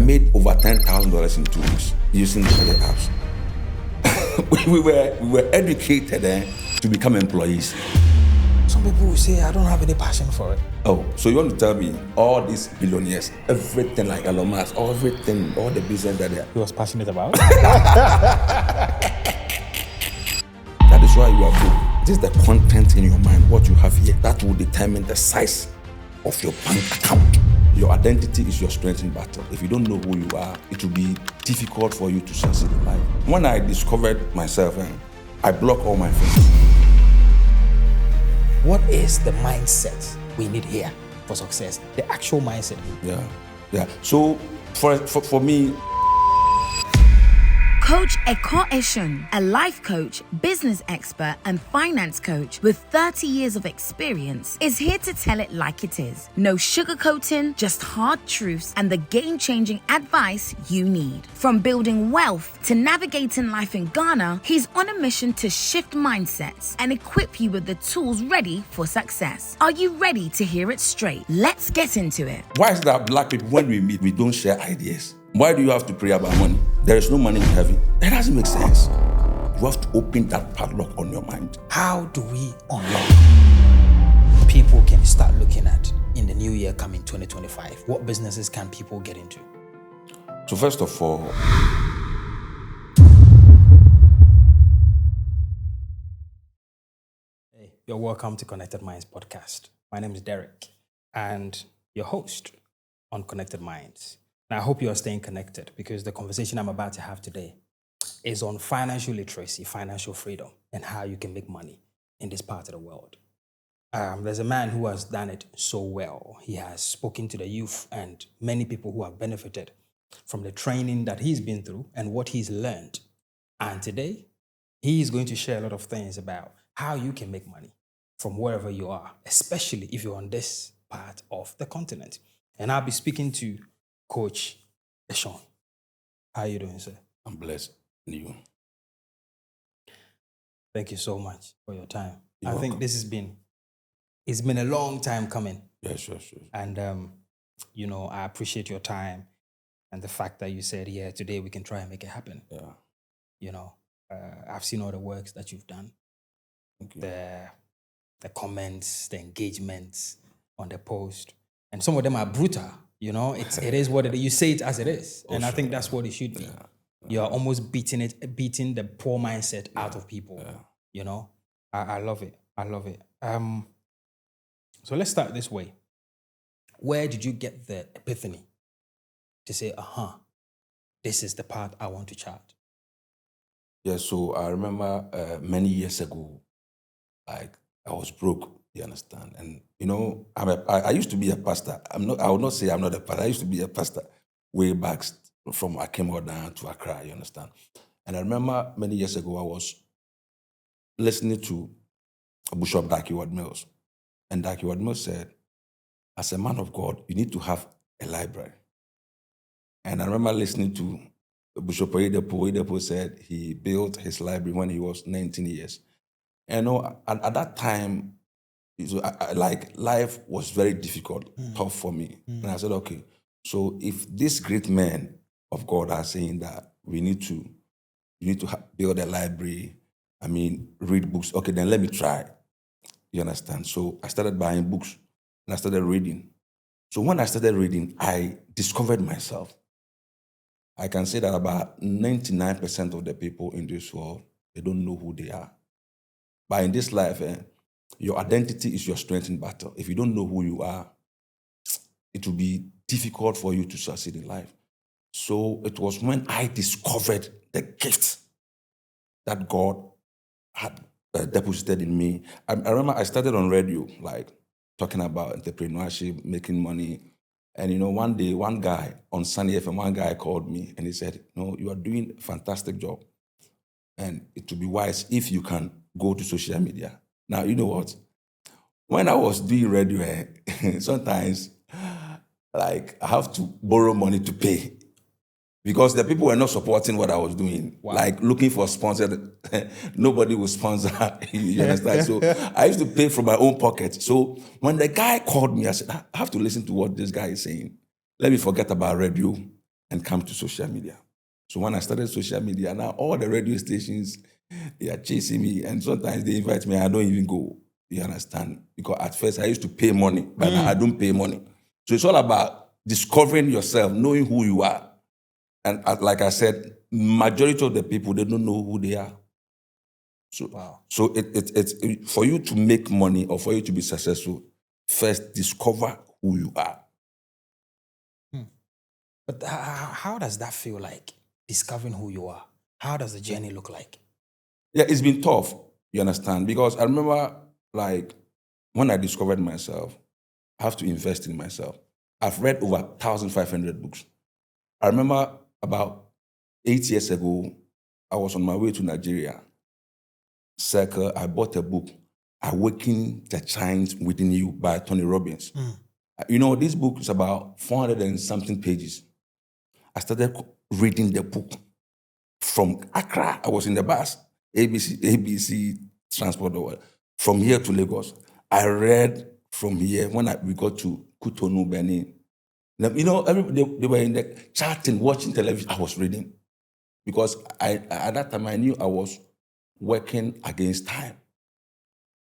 made over $10,000 in 2 weeks using the apps. we were educated to become employees. Some people will say, I don't have any passion for it. Oh, so you want to tell me all these billionaires, everything like Elon Musk, everything, all the business that he was passionate about? That is why you are broke. It is the content in your mind, what you have here, that will determine the size of your bank account. Your identity is your strength in battle. If you don't know who you are, it will be difficult for you to succeed in life. When I discovered myself, I blocked all my friends. What is the mindset we need here for success? The actual mindset. Yeah. So for me, Coach Ekow Eshun, a life coach, business expert, and finance coach with 30 years of experience, is here to tell it like it is. No sugarcoating, just hard truths and the game-changing advice you need. From building wealth to navigating life in Ghana, he's on a mission to shift mindsets and equip you with the tools ready for success. Are you ready to hear it straight? Let's get into it. Why is that black people, when we meet, we don't share ideas? Why do you have to pray about money? There is no money in heaven. That doesn't make sense. You have to open that padlock on your mind. How do we unlock? People can start looking at in the new year coming 2025. What businesses can people get into? So first of all, hey, you're welcome to Konnected Minds podcast. My name is Derek and your host on Konnected Minds. Now, I hope you are staying connected because the conversation I'm about to have today is on financial literacy, financial freedom, and how you can make money in this part of the world. There's a man who has done it so well. He has spoken to the youth and many people who have benefited from the training that he's been through and what he's learned. And today, he is going to share a lot of things about how you can make money from wherever you are, especially if you're on this part of the continent. And I'll be speaking to Coach Eshun. How are you doing, sir? I'm blessed. And you? Thank you so much for your time. You're I welcome. think it's been a long time coming. Yeah, sure. And, I appreciate your time and the fact that you said, yeah, today we can try and make it happen. Yeah. I've seen all the works that you've done. Thank you. The comments, the engagements on the post. And some of them are brutal. It is what it is. You say it as it is. And I think that's what it should be. Yeah. You're almost beating the poor mindset out of people. Yeah. I love it. So let's start this way. Where did you get the epiphany to say, this is the path I want to chart? Yeah, so I remember many years ago, like I was broke, you understand? And, I used to be a pastor. I would not say I'm not a pastor. I used to be a pastor way back from Akimbo down to Accra, you understand? And I remember many years ago, I was listening to Bishop Daki Ward-Mills. And Daki Ward-Mills said, as a man of God, you need to have a library. And I remember listening to Bishop Oyedepo said he built his library when he was 19 years. And at that time, life was very difficult, tough for me. And I said, okay, so if these great men of God are saying that you need to build a library, read books, okay, then let me try. You understand? So I started buying books and I started reading. So when I started reading, I discovered myself. I can say that about 99% of the people in this world, they don't know who they are. But in this life, your identity is your strength in battle. If you don't know who you are, it will be difficult for you to succeed in life. So it was when I discovered the gift that God had deposited in me. I remember I started on radio, like talking about entrepreneurship, making money. And one day, one guy on Sunny FM, one guy called me and he said, you are doing a fantastic job. And it would be wise if you can go to social media. Now, you know what? When I was doing radio, sometimes, I have to borrow money to pay because the people were not supporting what I was doing. Wow. Like looking for sponsor, nobody would sponsor. You understand? So I used to pay from my own pocket. So when the guy called me, I said, I have to listen to what this guy is saying. Let me forget about radio and come to social media. So when I started social media, now all the radio stations, they are chasing me, and sometimes they invite me, I don't even go. You understand? Because at first I used to pay money, but now I don't pay money. So it's all about discovering yourself, knowing who you are. And like I said, majority of the people, they don't know who they are. So it's for you to make money or for you to be successful, first discover who you are. But how does that feel like, discovering who you are? How does the journey look like? Yeah, it's been tough, you understand? Because I remember, like, when I discovered myself, I have to invest in myself. I've read over 1,500 books. I remember about 8 years ago, I was on my way to Nigeria. I bought a book, Awakening the Giants Within You by Tony Robbins. You know, this book is about 400 and something pages. I started reading the book from Accra. I was in the bus, ABC transport, from here to Lagos. I read from here when we got to Cotonou, Benin. Now, you know, they were in the chatting, watching television. I was reading because at that time I knew I was working against time.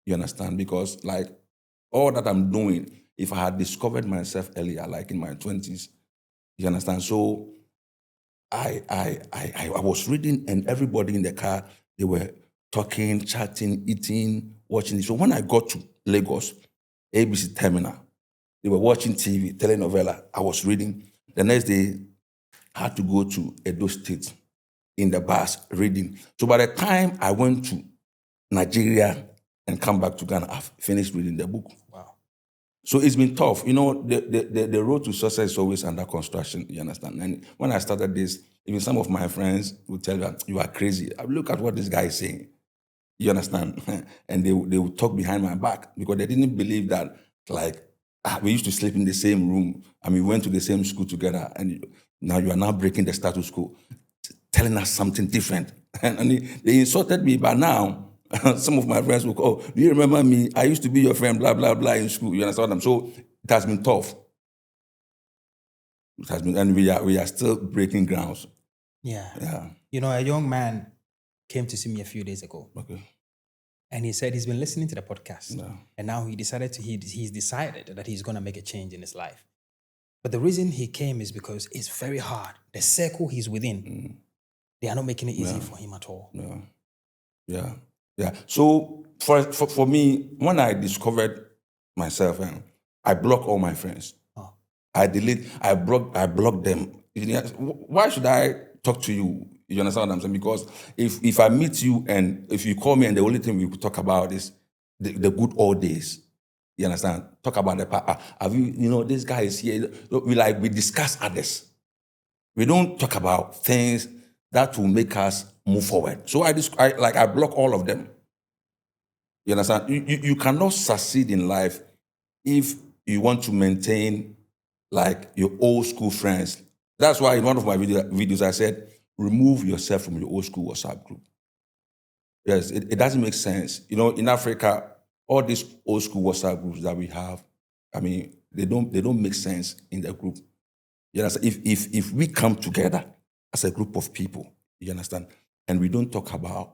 You understand? Because like all that I'm doing, if I had discovered myself earlier, like in my 20s, you understand? So I was reading, and everybody in the car, they were talking, chatting, eating, watching. So when I got to Lagos, ABC terminal, they were watching TV, telenovela. I was reading. The next day, I had to go to Edo State in the bus reading. So by the time I went to Nigeria and come back to Ghana, I've finished reading the book. Wow. So it's been tough. You know, the road to success is always under construction, you understand? And when I started this, even some of my friends would tell me, you are crazy. Look at what this guy is saying. You understand? And they would talk behind my back because they didn't believe that, like, we used to sleep in the same room and we went to the same school together, and now you are now breaking the status quo, telling us something different. And they insulted me, but now some of my friends will go, do you remember me? I used to be your friend, blah, blah, blah, in school. You understand what I'm saying? So it has been tough. It has been, and we are still breaking grounds. Yeah. You know, a young man came to see me a few days ago. Okay. And he said he's been listening to the podcast. Yeah. And now he's decided that he's going to make a change in his life. But the reason he came is because it's very hard. The circle he's within, they are not making it easy for him at all. Yeah. So for me, when I discovered myself, I blocked all my friends. Oh. I blocked them. Why should I talk to you? You understand what I'm saying? Because if I meet you and if you call me and the only thing we could talk about is the good old days, you understand? Talk about the past. Have you, this guy is here. We discuss others. We don't talk about things that will make us move forward. So I block all of them. You understand? You cannot succeed in life if you want to maintain like your old school friends. That's why in one of my videos I said, remove yourself from your old school WhatsApp group. Yes, it doesn't make sense. You know, in Africa, all these old school WhatsApp groups that we have, I mean, they don't make sense in the group. You understand? If we come together as a group of people, you understand, and we don't talk about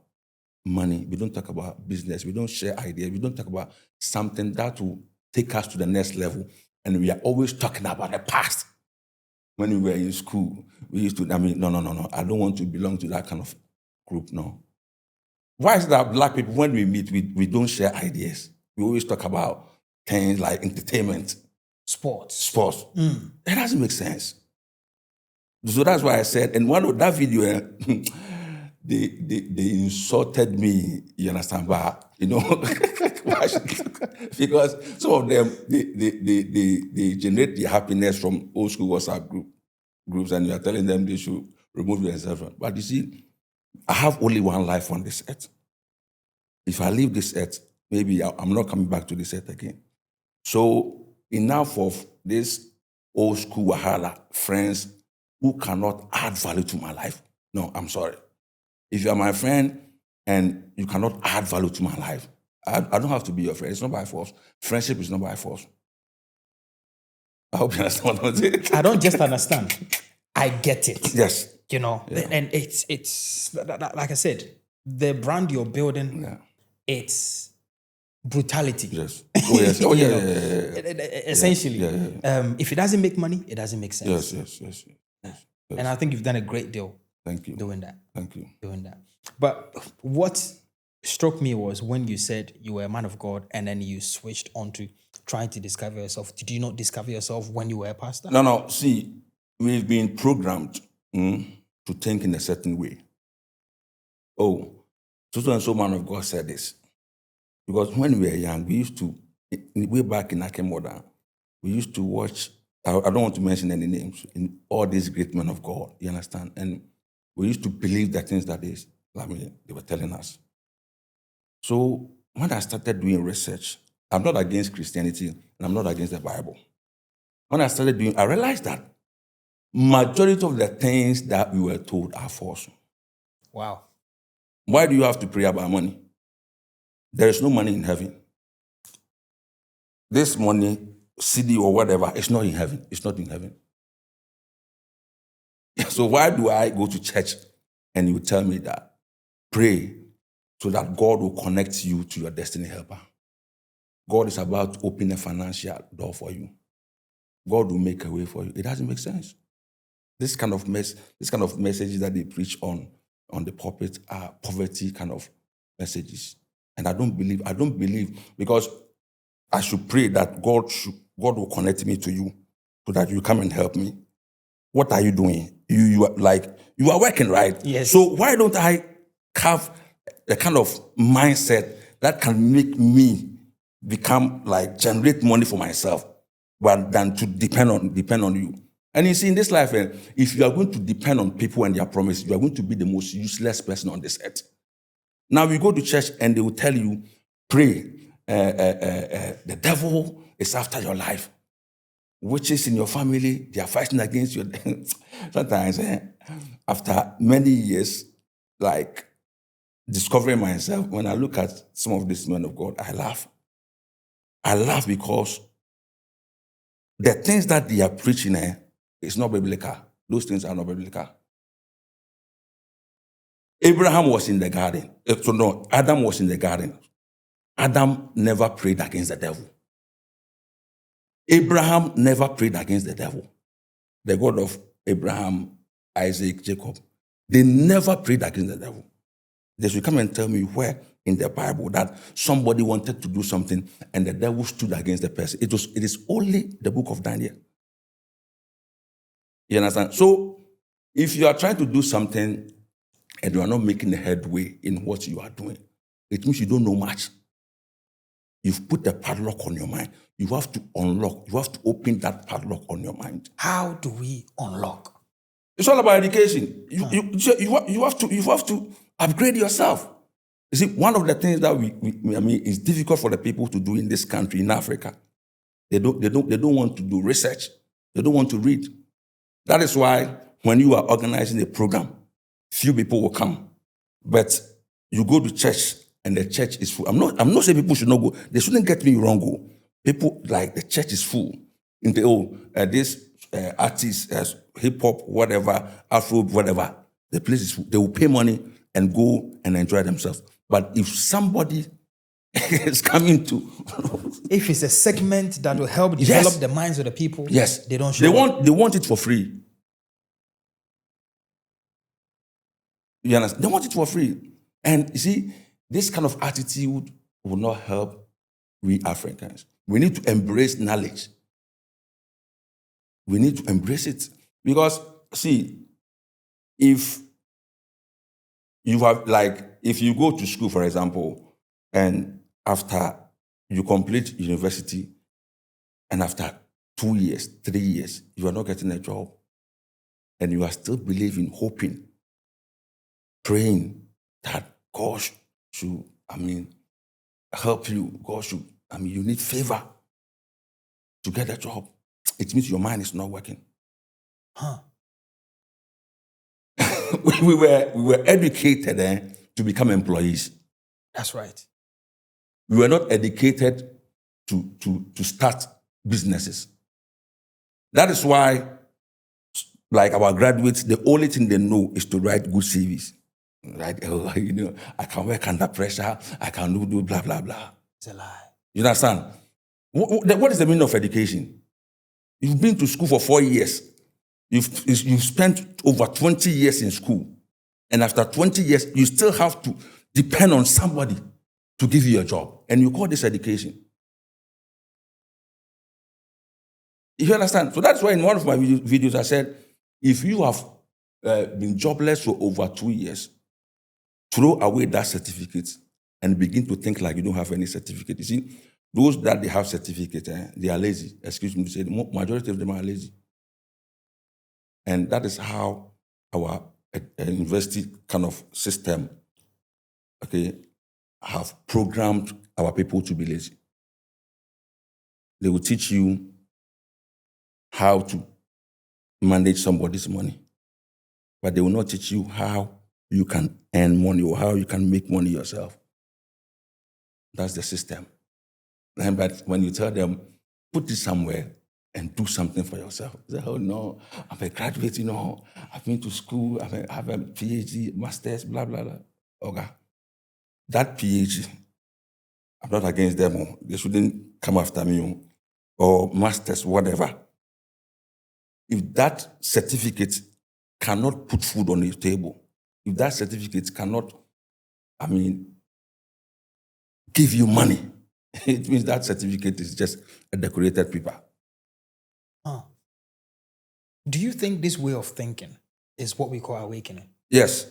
money, we don't talk about business, we don't share ideas, we don't talk about something that will take us to the next level, and we are always talking about the past. When we were in school, we used to, no, I don't want to belong to that kind of group, no. Why is it that black people, when we meet, we don't share ideas? We always talk about things like entertainment. Sports. It doesn't make sense. So that's why I said, and one of that video, they insulted me, you understand, but, because some of them, they generate the happiness from old school WhatsApp groups, and you are telling them they should remove themselves. But you see, I have only one life on this earth. If I leave this earth, maybe I'm not coming back to this earth again. So enough of this old school wahala friends who cannot add value to my life. No, I'm sorry. If you are my friend and you cannot add value to my life, I don't have to be your friend. It's not by force. Friendship is not by force. I hope you understand what I'm saying. I don't just understand. I get it. Yes. You know, and it's like I said, the brand you're building, it's brutality. Yes. Oh, yes. Oh, You yeah, know, essentially. If it doesn't make money, it doesn't make sense. Yes. And I think you've done a great deal. Thank you. Doing that. Thank you. Doing that. But what struck me was when you said you were a man of God and then you switched on to trying to discover yourself. Did you not discover yourself when you were a pastor? No. See, we've been programmed to think in a certain way. Oh, so and so man of God said this. Because when we were young, we used to, way back in Akemoda, we used to watch, I don't want to mention any names, in all these great men of God, you understand? And we used to believe the things that they were telling us. So when I started doing research, I'm not against Christianity and I'm not against the Bible. When I realized that majority of the things that we were told are false. Wow. Why do you have to pray about money? There is no money in heaven. This money, CD or whatever, it's not in heaven. It's not in heaven. So why do I go to church and you tell me that? Pray so that God will connect you to your destiny helper. God is about to open a financial door for you. God will make a way for you. It doesn't make sense. This kind of messages that they preach on the pulpit are poverty kind of messages. And I don't believe, because I should pray that God will connect me to you so that you come and help me. What are you doing? You are working, right? Yes. So why don't I have a kind of mindset that can make me become generate money for myself rather than to depend on you? And you see, in this life, if you are going to depend on people and their promise, you are going to be the most useless person on this earth. Now you go to church and they will tell you, pray. The devil is after your life. Witches in your family, they are fighting against you. Sometimes, after many years, discovering myself, when I look at some of these men of God, I laugh. I laugh because the things that they are preaching is not biblical. Those things are not biblical. Abraham was in the garden. Adam was in the garden. Adam never prayed against the devil. Abraham never prayed against the devil. The God of Abraham, Isaac, Jacob, they never prayed against the devil. They should come and tell me where in the Bible that somebody wanted to do something and the devil stood against the person. It is only the book of Daniel. You understand? So if you are trying to do something and you are not making a headway in what you are doing, it means you don't know much. You've put a padlock on your mind. You have to unlock. You have to open that padlock on your mind. How do we unlock? It's all about education. You have to upgrade yourself. You see, one of the things that is difficult for the people to do in this country, in Africa, they don't want to do research. They don't want to read. That is why when you are organizing a program, few people will come. But you go to church and the church is full. I'm not saying people should not go. They shouldn't get me wrong. People the church is full. In this artist, hip hop, whatever, Afro, whatever, the place is full. They will pay money and go and enjoy themselves. But if somebody is coming to, if it's a segment that will help develop the minds of the people, yes, they don't show. They want it for free. You understand? They want it for free. And you see, this kind of attitude will not help we Africans. We need to embrace knowledge. We need to embrace it. Because, see, if you have, if you go to school, for example, and after you complete university, and after 2 years, 3 years, you are not getting a job, and you are still believing, hoping, praying that God should, help you. God should, you need favor to get a job. It means your mind is not working. We were educated to become employees. That's right. We were not educated to start businesses. That is why like our graduates, the only thing they know is to write good CVs. Right? I can work under pressure. I can do blah, blah, blah. It's a lie. You understand? What is the meaning of education? You've been to school for 4 years. You've spent over 20 years in school. And after 20 years, you still have to depend on somebody to give you a job. And you call this education. You understand? So that's why in one of my videos I said, if you have been jobless for over 2 years, throw away that certificate and begin to think like you don't have any certificate. You see, those that they have certificate, they are lazy. Excuse me to say, the majority of them are lazy. And that is how our university kind of system, okay, have programmed our people to be lazy. They will teach you how to manage somebody's money, but they will not teach you how you can earn money or how you can make money yourself. That's the system. But when you tell them, put it somewhere and do something for yourself, they say, oh no, I'm a graduate, I've been to school, I have a PhD, master's, blah, blah, blah. Okay. That PhD, I'm not against them. They shouldn't come after me or master's, whatever. If that certificate cannot put food on your table, if that certificate cannot, give you money, it means that certificate is just a decorated paper. Do you think this way of thinking is what we call awakening? Yes.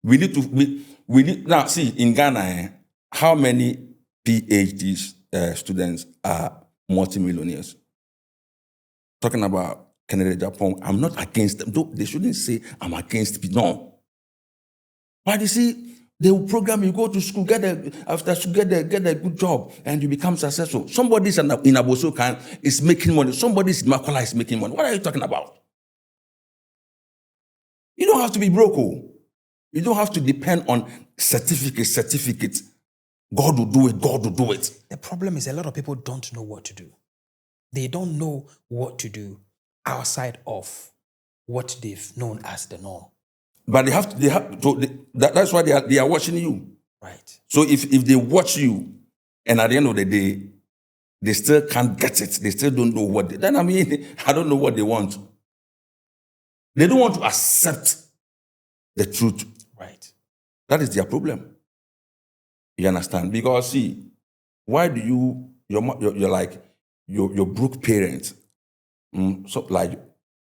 We need now see in Ghana, how many PhD students are multimillionaires? Talking about Canada, Japan, I'm not against them. They shouldn't say I'm against people. No. But you see, they will program you, go to school, after school, get a good job, and you become successful. Somebody in Abosokan is making money. Somebody in Makola is making money. What are you talking about? You don't have to be broke. You don't have to depend on certificates. God will do it. God will do it. The problem is a lot of people don't know what to do. They don't know what to do outside of what they've known as the norm. But that's why they are watching you. Right. So if they watch you, and at the end of the day, they still can't get it, they still don't know then I don't know what they want. They don't want to accept the truth. Right. That is their problem. You understand? Because see, why do you're like your broke parents, so like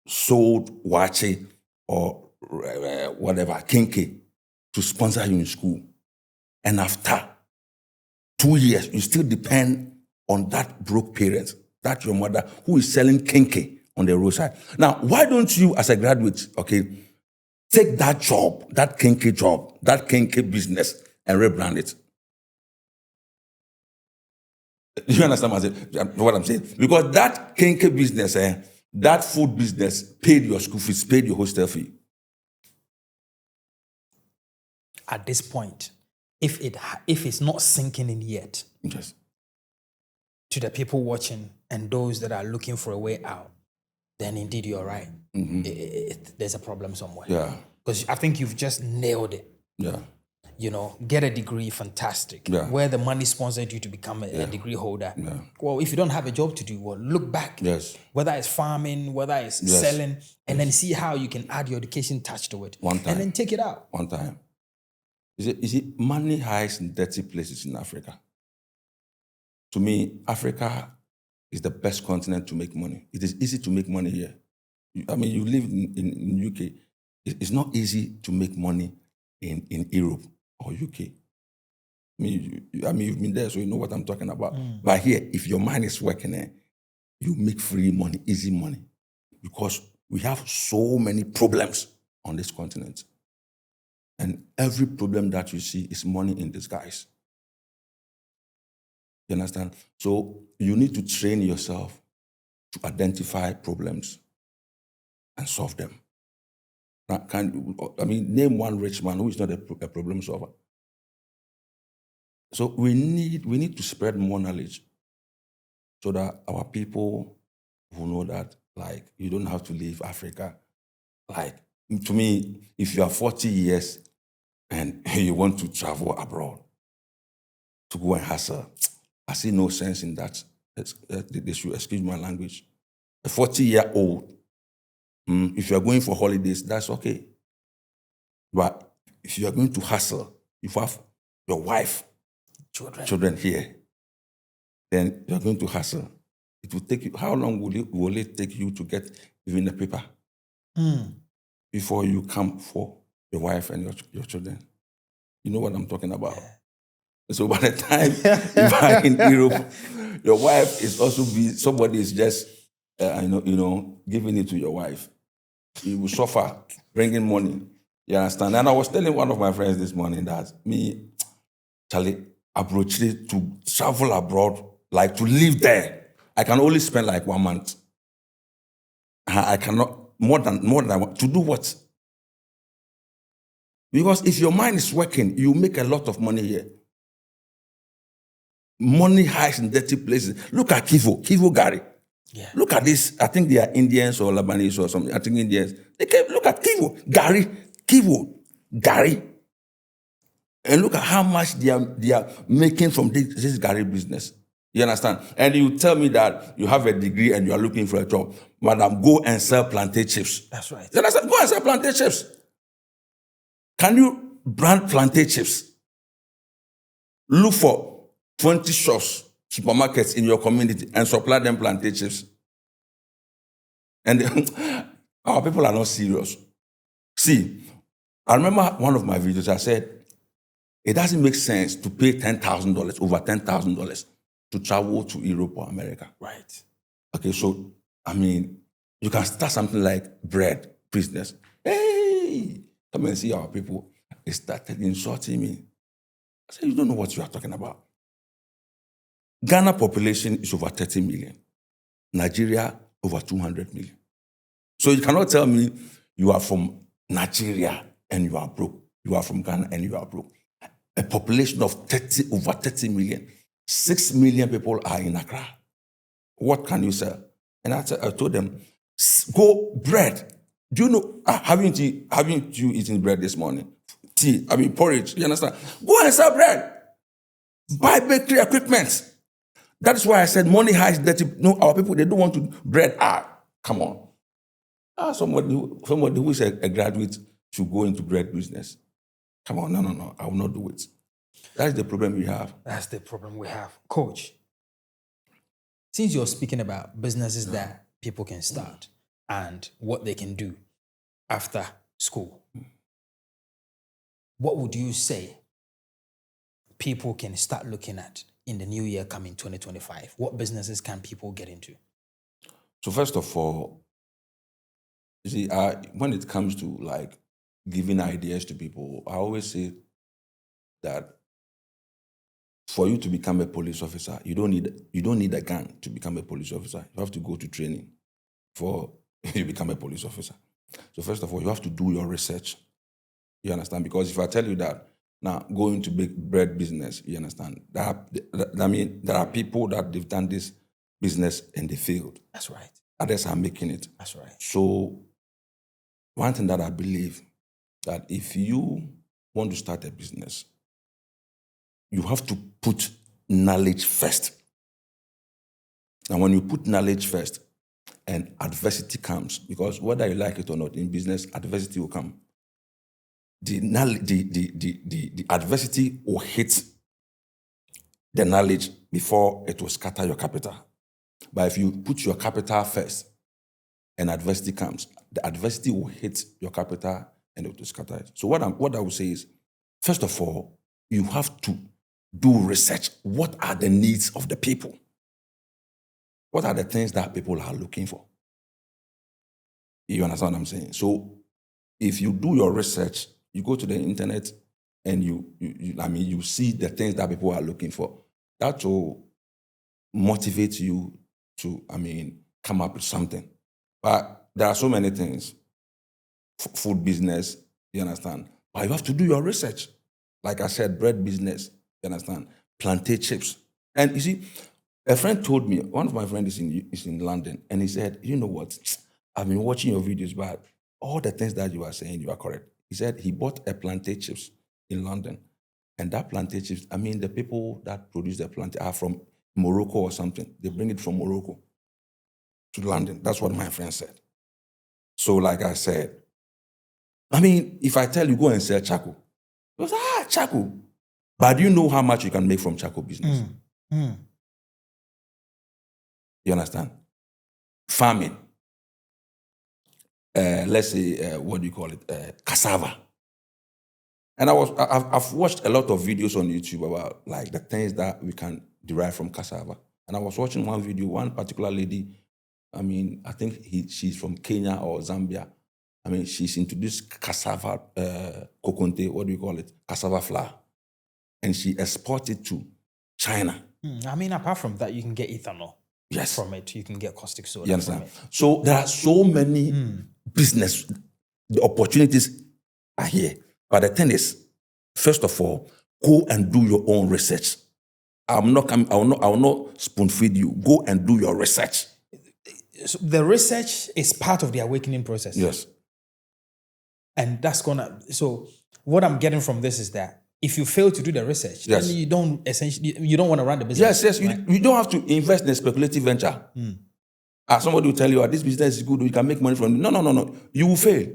sold wache or whatever, kinky, to sponsor you in school. And after 2 years, you still depend on that broke parent, that your mother, who is selling kinky on the roadside. Now, why don't you, as a graduate, okay, take that job, that kinky job, that kinky business, and rebrand it? Do you understand what I'm saying? Because that kinky business, that food business paid your school fees, paid your hostel fee. At this point, if it's not sinking in yet, yes, to the people watching and those that are looking for a way out, then indeed you're right. Mm-hmm. There's a problem somewhere. Yeah. Because I think you've just nailed it. Yeah. Get a degree, fantastic. Yeah. Where the money sponsored you to become a degree holder. Yeah. Well, if you don't have a job to do, look back. Yes. Whether it's farming, whether it's selling, and then see how you can add your education touch to it. One time. And then take it out. One time. You see, money hides in dirty places in Africa. To me, Africa is the best continent to make money. It is easy to make money here. You live in UK. It's not easy to make money in Europe or UK. You've been there, so you know what I'm talking about. But here, if your mind is working, you make free money, easy money. Because we have so many problems on this continent. And every problem that you see is money in disguise. You understand? So you need to train yourself to identify problems and solve them. Now, name one rich man who is not a problem solver. So we need to spread more knowledge so that our people will know that, like, you don't have to leave Africa Like, to me, if you are 40 years and you want to travel abroad to go and hustle, I see no sense in that. They should excuse my language. A 40-year-old, if you are going for holidays, that's okay. But if you are going to hustle, you have your wife, children here, then you're going to hustle. It will take you, how long will it take you to get even a paper before you come for your wife and your children? You know what I'm talking about? Yeah. So by the time you are in Europe, your wife is also somebody is just, giving it to your wife. You will suffer bringing money. You understand? And I was telling one of my friends this morning that me, Charlie, approach to travel abroad, like to live there. I can only spend like 1 month. I cannot, more than I want. To do what? Because if your mind is working, you make a lot of money here. Money hides in dirty places. Look at Kivu Gary. Yeah. Look at this. I think they are Indians or Lebanese or something. I think Indians. Look at Kivu Gary. And look at how much they are making from this Gary business. You understand? And you tell me that you have a degree and you are looking for a job. Madam, go and sell plantain chips. That's right. You understand? Go and sell plantain chips. Can you brand plantain chips? Look for 20 shops, supermarkets in your community and supply them plantain chips. And our people are not serious. See, I remember one of my videos, I said, it doesn't make sense to pay $10,000, over $10,000 to travel to Europe or America. Right. Okay, so, you can start something like bread business. Hey, come and see our people. They started insulting me. I said, you don't know what you are talking about. Ghana population is over 30 million. Nigeria, over 200 million. So you cannot tell me you are from Nigeria and you are broke. You are from Ghana and you are broke. A population of over 30 million. 6 million people are in Accra. What can you sell? And I told them, go bread. Do you know, haven't you eaten bread this morning? Tea, porridge, you understand? Go and sell bread. Buy bakery equipment. That's why I said money hides dirty. No, our people, they don't want to bread. Come on. Somebody who is a graduate should go into bread business. Come on, no, I will not do it. That's the problem we have. That's the problem we have. Coach, since you're speaking about businesses that people can start and what they can do after school, what would you say people can start looking at in the new year coming 2025? What businesses can people get into? So first of all, you see, when it comes to like giving ideas to people, I always say that for you to become a police officer, you don't need a gun to become a police officer. You have to go to training before you become a police officer. So first of all, you have to do your research. You understand? Because if I tell you that now go into big bread business, you understand? There are people that they've done this business and they failed. That's right. Others are making it. That's right. So one thing that I believe, that if you want to start a business, you have to put knowledge first. And when you put knowledge first and adversity comes, because whether you like it or not, in business, adversity will come. The adversity will hit the knowledge before it will scatter your capital. But if you put your capital first and adversity comes, the adversity will hit your capital and it will scatter it. So what I would say is, first of all, you have to do research. What are the needs of the people? What are the things that people are looking for? You understand what I'm saying? So if you do your research, you go to the internet and you see the things that people are looking for. That will motivate you to, come up with something. But there are so many things. Food business, you understand? But you have to do your research. Like I said, bread business, you understand? Plantain chips. And you see, a friend told me, one of my friends is in London, and he said, you know what? I've been watching your videos, but all the things that you are saying, you are correct. He said he bought a plantain chips in London. And that plantain chips, I mean, the people that produce the plantain are from Morocco or something. They bring it from Morocco to London. That's what my friend said. So like I said, I mean, if I tell you, go and sell charcoal, you say, charcoal. But do you know how much you can make from charcoal business? You understand? Farming. Let's say, what do you call it? Cassava. And I've watched a lot of videos on YouTube about like the things that we can derive from cassava. And I was watching one video, one particular lady, I mean, I think she's from Kenya or Zambia. I mean, she's introduced cassava, kokonte, what do you call it? Cassava flour. And she exported to China. I mean, apart from that, you can get ethanol Yes. from it. You can get caustic soda You from understand? it. So there are so many business, the opportunities are here. But the thing is, first of all, go and do your own research. I will not spoon feed you. Go and do your research. So the research is part of the awakening process. Yes. And that's so what I'm getting from this is that if you fail to do the research, Yes. then you don't want to run the business. Yes. right? You don't have to invest in a speculative venture. Somebody will tell you, this business is good, you can make money from it. No. You will fail.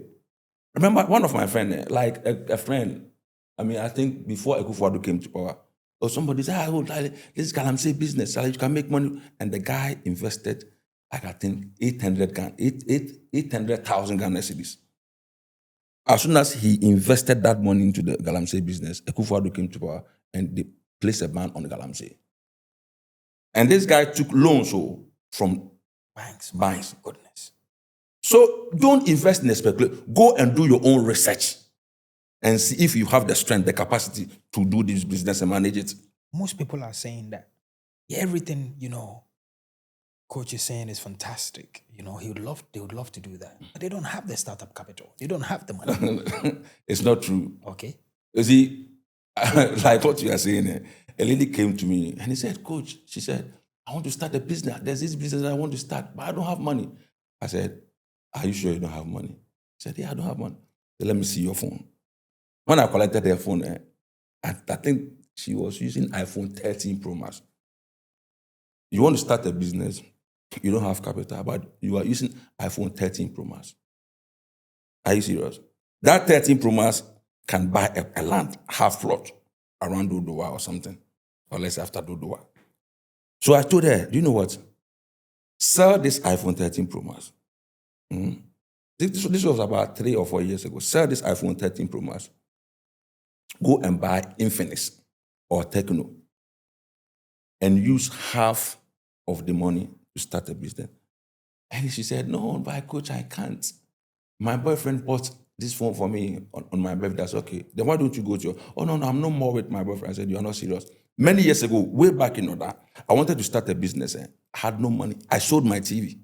Remember, one of my friends, like a friend, I mean, I think before Ekow Eshun came to power, or somebody said, this is Galamsey business, you can make money. And the guy invested, like I think, 800,000 Ghana cedis. As soon as he invested that money into the Galamsey business, Ekow Eshun came to power and they placed a ban on the Galamsey. And this guy took loans from banks. Goodness. So don't invest in a speculation. Go and do your own research and see if you have the strength, the capacity to do this business and manage it. Most people are saying that everything, Coach is saying is fantastic. They would love to do that. But they don't have the startup capital. They don't have the money. It's not true. Okay. You see, like what you are saying, a lady came to me and he said, Coach, she said, I want to start a business. There's this business I want to start, but I don't have money. I said, are you sure you don't have money? He said, yeah, I don't have money. Said, let me see your phone. When I collected her phone, I think she was using iPhone 13 Pro Max. You want to start a business, you don't have capital, but you are using iPhone 13 Pro Max. Are you serious? That 13 Pro Max can buy a land, half plot, around Dodowa or something, or less after Dodowa. So I told her, do you know what? Sell this iPhone 13 Pro Max. This was about 3 or 4 years ago. Sell this iPhone 13 Pro Max. Go and buy Infinix or Techno and use half of the money to start a business. And she said, no, but Coach, I can't. My boyfriend bought this phone for me on my birthday. I said, okay, then why don't you go to your... Oh, no, I'm no more with my boyfriend. I said, you're not serious. Many years ago, way back in order, I wanted to start a business. I had no money. I sold my TV.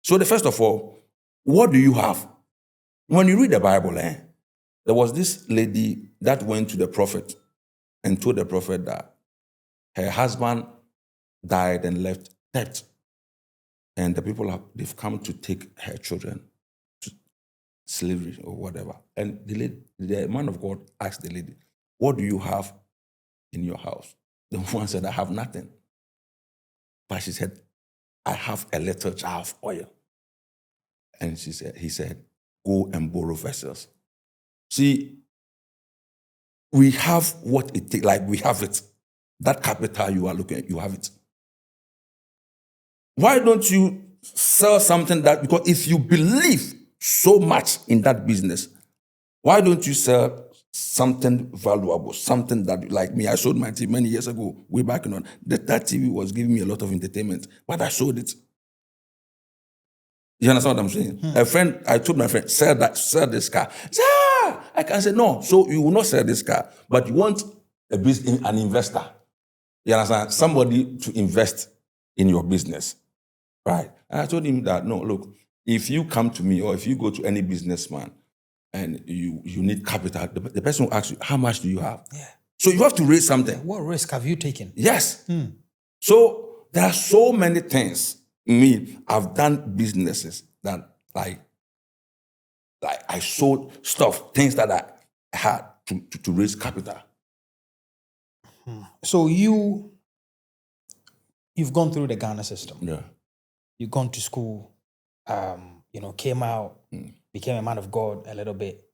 So first of all, what do you have? When you read the Bible, there was this lady that went to the prophet and told the prophet that her husband died and left debt. And the people they've come to take her children to slavery or whatever. And the man of God asked the lady, what do you have in your house? The woman said, I have nothing. But she said, I have a little jar of oil. And he said, go and borrow vessels. See, we have what it takes, like we have it. That capital you are looking at, you have it. Why don't you sell something because if you believe so much in that business, why don't you sell something valuable, something that, like me, I sold my TV many years ago, way back on. That TV was giving me a lot of entertainment, but I sold it. You understand what I'm saying? I told my friend, sell this car. He said, I can say, no, so you will not sell this car, but you want an investor. You understand? Somebody to invest in your business, right? And I told him that, no, look, if you come to me or if you go to any businessman and you need capital, the person will ask you, how much do you have? Yeah. So you have to raise something. What risk have you taken? Yes. So there are so many things. I've done businesses that, like, Like I sold stuff, things that I had to raise capital. So you've gone through the Ghana system. Yeah. You've gone to school, came out, became a man of God a little bit,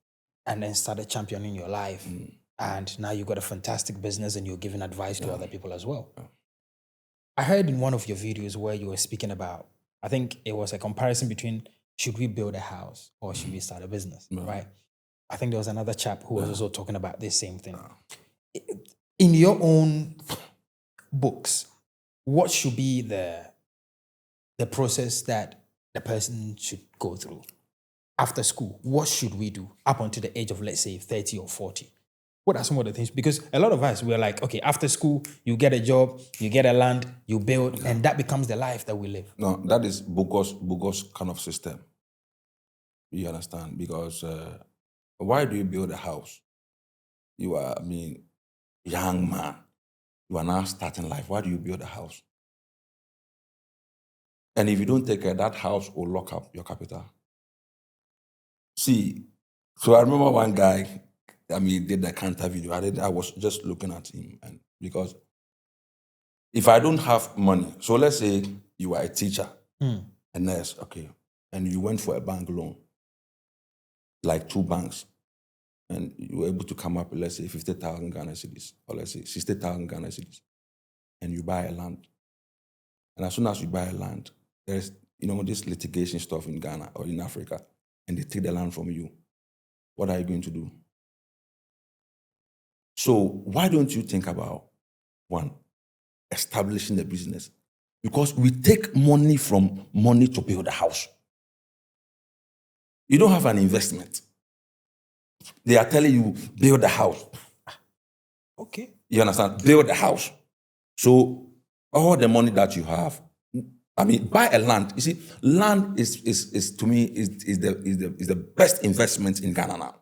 and then started championing your life. And now you've got a fantastic business and you're giving advice to other people as well. I heard in one of your videos where you were speaking about, I think it was a comparison between should we build a house or should we start a business, right? I think there was another chap who was also talking about this same thing. In your own books, what should be the process that the person should go through after school? What should we do up until the age of, let's say, 30 or 40? What are some of the things? Because a lot of us, we're like, okay, after school, you get a job, you get a land, you build, and that becomes the life that we live. No, that is Bugos kind of system. You understand? Because why do you build a house? You are, young man. You are now starting life. Why do you build a house? And if you don't take care, that house will lock up your capital. See, so I remember one guy, did the counter video. I was just looking at him, and because if I don't have money, so let's say you are a teacher, a nurse, okay, and you went for a bank loan, like 2 banks, and you were able to come up with, let's say, 50,000 Ghana cedis, or let's say 60,000 Ghana cedis, and you buy a land. And as soon as you buy a land, there's, this litigation stuff in Ghana or in Africa, and they take the land from you. What are you going to do? So why don't you think about, one, establishing the business? Because we take money from money to build a house. You don't have an investment. They are telling you, build a house. Okay. You understand? Build a house. So all the money that you have, buy a land. You see, land is to me is the best investment in Ghana now.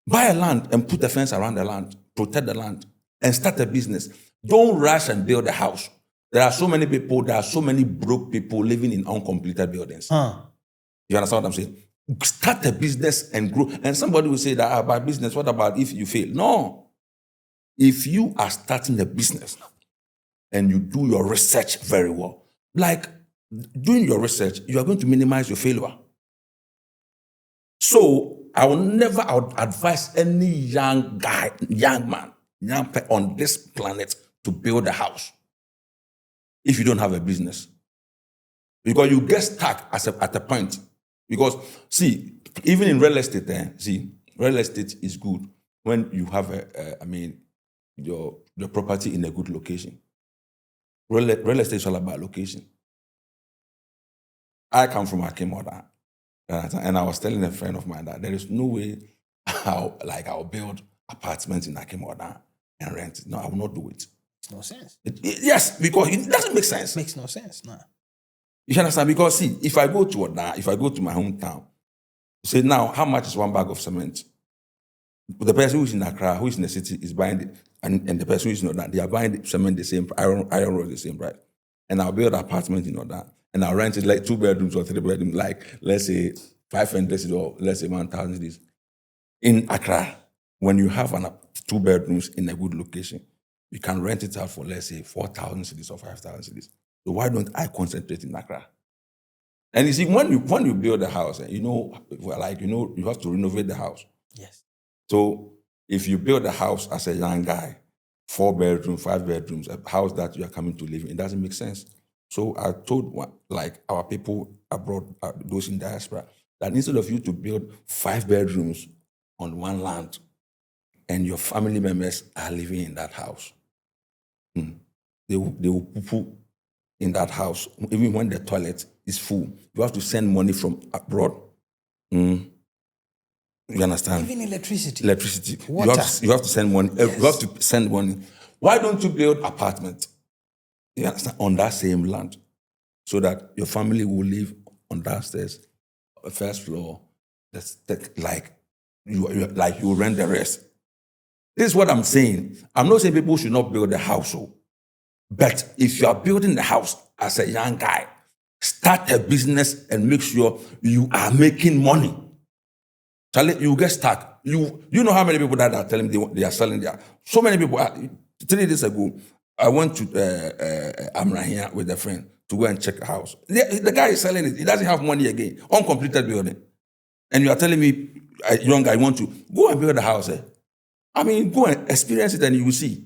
Buy a land and put a fence around the land, protect the land, and start a business. Don't rush and build a house. There are so many broke people living in uncompleted buildings. You understand what I'm saying? Start a business and grow. And somebody will say that about business, what about if you fail? No. If you are starting a business and you do your research very well, like doing your research, you are going to minimize your failure. So I would advise any young man on this planet to build a house if you don't have a business. Because you get stuck at a point. Because, see, even in real estate, real estate is good when you have your property in a good location. Real estate is all about location. I come from Akemoda. And I was telling a friend of mine that there is no way I'll build apartments in Akemoda and rent it. No, I will not do it. Makes no sense. Yes, because it doesn't make sense. Makes no sense, no. You understand? Because see, if I go to my hometown, say now, how much is 1 bag of cement? The person who's in Accra, who's in the city, is buying it, and the person who's in Oda, they are buying the cement the same, iron rod the same price. And I'll build an apartment in Oda, and I'll rent it like 2 bedrooms or 3 bedrooms, like let's say 500 or let's say 1,000. In Accra, when you have 2 bedrooms in a good location, you can rent it out for let's say 4,000 cedis or 5,000 cedis. So why don't I concentrate in Accra? And you see, when you build a house, you have to renovate the house. Yes. So if you build a house as a young guy, 4 bedrooms, 5 bedrooms, a house that you are coming to live in, it doesn't make sense. So I told our people abroad, those in diaspora, that instead of you to build 5 bedrooms on one land, and your family members are living in that house, they will poo in that house, even when the toilet is full. You have to send money from abroad. You understand? Even electricity. Water. You have to send money. Yes. You have to send money. Why don't you build apartment? You understand? On that same land, so that your family will live on downstairs, first floor. You rent the rest. This is what I'm saying. I'm not saying people should not build a house, but if you are building the house as a young guy, Start a business and make sure you are making money. Charlie, you get stuck. You know how many people that are telling me they are selling their. So many people. 3 days ago, I went to Amra here with a friend to go and check a house. The guy is selling it. He doesn't have money again. Uncompleted building. And you are telling me, a young guy, want to go and build a house. I mean, go and experience it and you will see.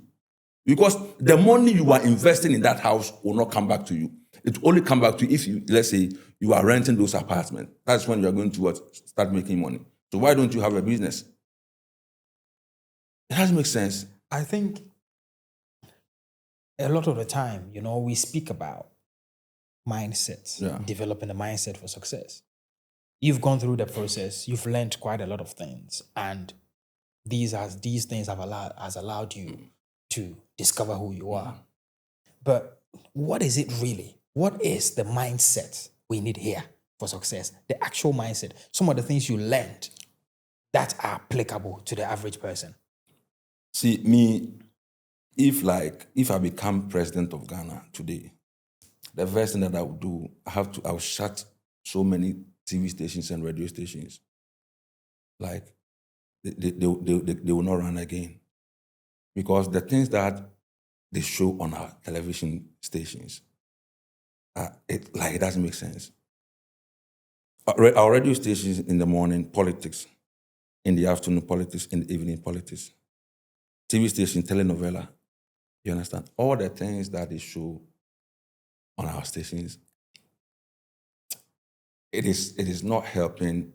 Because the money you are investing in that house will not come back to you. It will only come back to you if you, let's say, you are renting those apartments. That's when you are going to start making money. So why don't you have a business? It doesn't make sense. I think a lot of the time, we speak about mindsets, developing a mindset for success. You've gone through the process. You've learned quite a lot of things, and these things have allowed you to discover who you are. But what is it really? What is the mindset we need here for success? The actual mindset. Some of the things you learned that are applicable to the average person. See, me, if I become president of Ghana today, the first thing that I would do, I will shut so many TV stations and radio stations. Like, they will not run again. Because the things that they show on our television stations, it doesn't make sense. Our radio stations in the morning, politics. In the afternoon, politics. In the evening, politics. TV station, telenovela. You understand? All the things that they show on our stations, it is not helping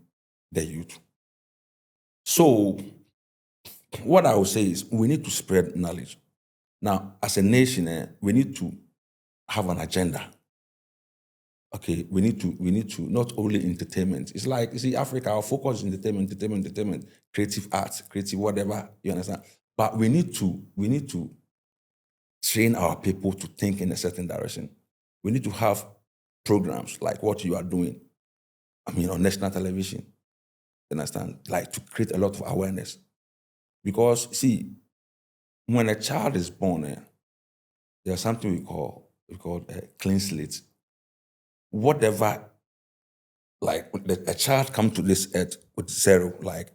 the youth. So, what I would say is we need to spread knowledge. Now, as a nation, we need to have an agenda. Okay, we need to not only entertainment. It's like, you see, Africa, our focus is entertainment, creative arts, creative whatever, you understand? But we need to train our people to think in a certain direction. We need to have programs like what you are doing, on national television, you understand? Like to create a lot of awareness. Because, see, when a child is born, there's something we call a clean slate. Whatever, like a child comes to this earth with zero, like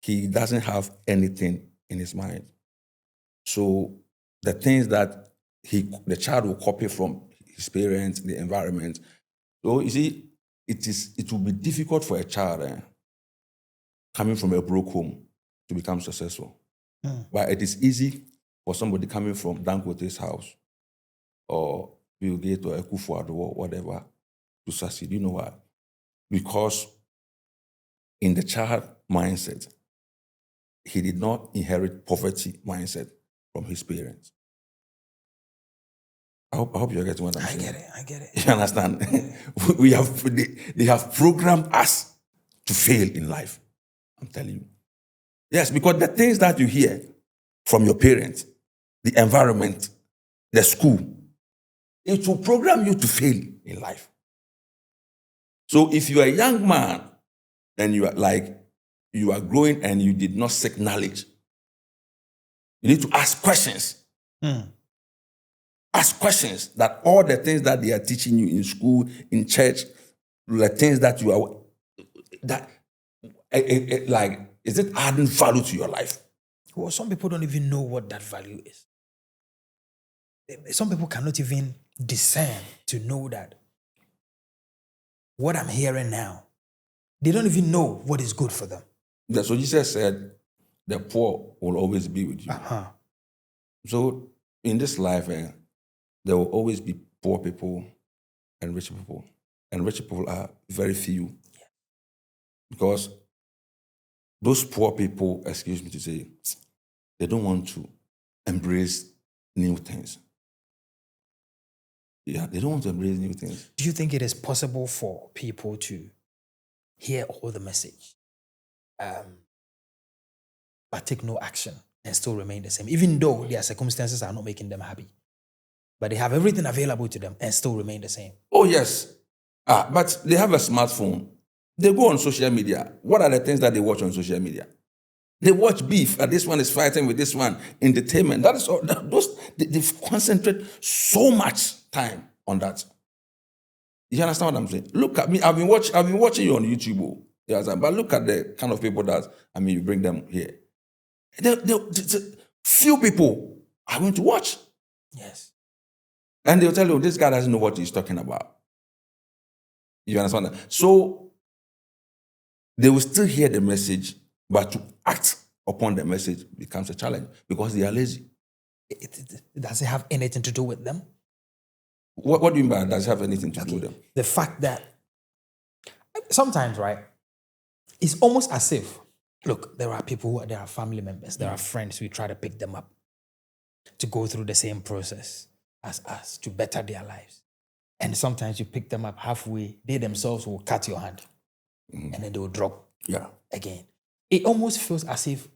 he doesn't have anything in his mind. So the things that the child will copy from his parents, the environment. So you see, it will be difficult for a child coming from a broke home to become successful. But it is easy for somebody coming from Dangote's house or Bill Gates or Akufo-Addo or whatever to succeed. You know why? Because in the child mindset, he did not inherit poverty mindset from his parents. I hope you're getting what I'm saying. I get it. You understand? They have programmed us to fail in life. I'm telling you. Yes, because the things that you hear from your parents, the environment, the school, it will program you to fail in life. So if you are a young man and you are growing and you did not seek knowledge, you need to ask questions. Ask questions that all the things that they are teaching you in school, in church, the things that you are, is it adding value to your life? Well, some people don't even know what that value is. Some people cannot even discern to know that what I'm hearing now, they don't even know what is good for them. So Jesus said, the poor will always be with you. So in this life, there will always be poor people and rich people. And rich people are very few. Because those poor people, excuse me to say, they don't want to embrace new things. Yeah, they don't want to embrace new things. Do you think it is possible for people to hear all the message, but take no action and still remain the same, even though their circumstances are not making them happy? But they have everything available to them and still remain the same. Oh, yes. But they have a smartphone. They go on social media. What are the things that they watch on social media? They watch beef. This one is fighting with this one. Entertainment. That is all. They concentrate so much time on that. You understand what I'm saying? Look at me. I've been watching you on YouTube. You understand? But look at the kind of people that, you bring them here. Few people are going to watch. Yes. And they'll tell you, this guy doesn't know what he's talking about. You understand that? So they will still hear the message, but to act upon the message becomes a challenge because they are lazy. Does it have anything to do with them? What do you mean by does it have anything to do with them? The fact that sometimes, right, it's almost as if, look, there are people, there are family members, there are friends who try to pick them up to go through the same process as us to better their lives. And sometimes you pick them up halfway, they themselves will cut your hand and then they will drop again. It almost feels as if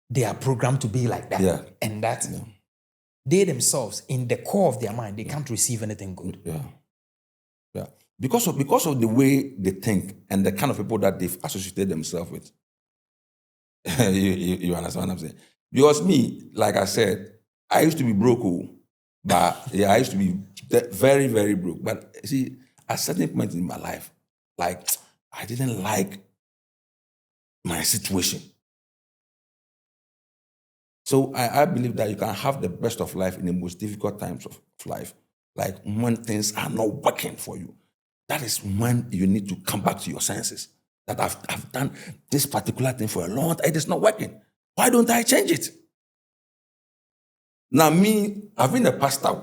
they are programmed to be like that. Yeah. And that they themselves, in the core of their mind, they can't receive anything good. Yeah. Because of the way they think and the kind of people that they've associated themselves with. you understand what I'm saying? Because me, like I said, I used to be broke, but I used to be very, very broke. But see, at certain point in my life, like I didn't like my situation. So I believe that you can have the best of life in the most difficult times of life. Like when things are not working for you. That is when you need to come back to your senses. That I've done this particular thing for a long time. It is not working. Why don't I change it? Now me, I've been a pastor.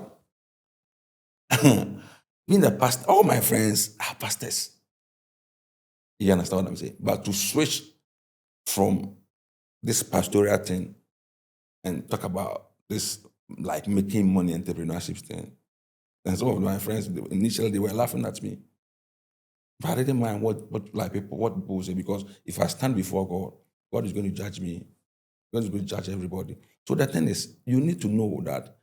All my friends are pastors. You understand what I'm saying? But to switch from this pastoral thing and talk about this like making money entrepreneurship thing. And some of my friends, initially they were laughing at me. But I didn't mind what people say, because if I stand before God, God is going to judge me. God is going to judge everybody. So the thing is, you need to know that,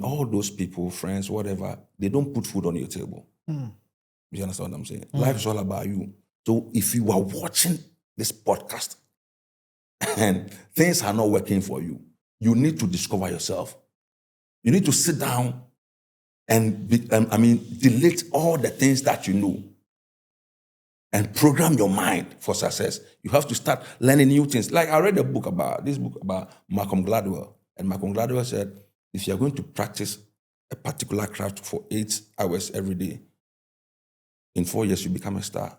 all those people, friends, whatever, they don't put food on your table. You understand what I'm saying? Life is all about you. So if you are watching this podcast and things are not working for you, you need to discover yourself. You need to sit down and delete all the things that you know and program your mind for success. You have to start learning new things. Like I read a book about Malcolm Gladwell. And Malcolm Gladwell said, if you're going to practice a particular craft for 8 hours every day, in 4 years, you become a star.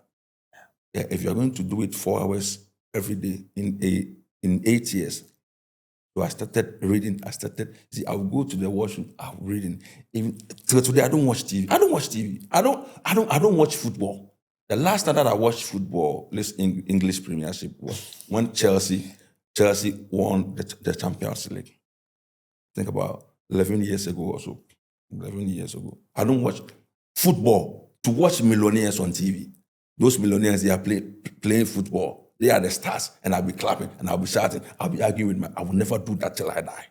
Yeah, if you're going to do it 4 hours every day in 8 years, so I started reading. I would go to the washroom, I'm reading. Even till today, I don't watch TV. I don't watch football. The last time that I watched football, this English Premiership, was when Chelsea won the Champions League. Think about 11 years ago or so. 11 years ago. I don't watch football to watch millionaires on TV. Those millionaires, they are playing football. They are the stars, and I'll be clapping, and I'll be shouting, I'll be arguing with I will never do that till I die.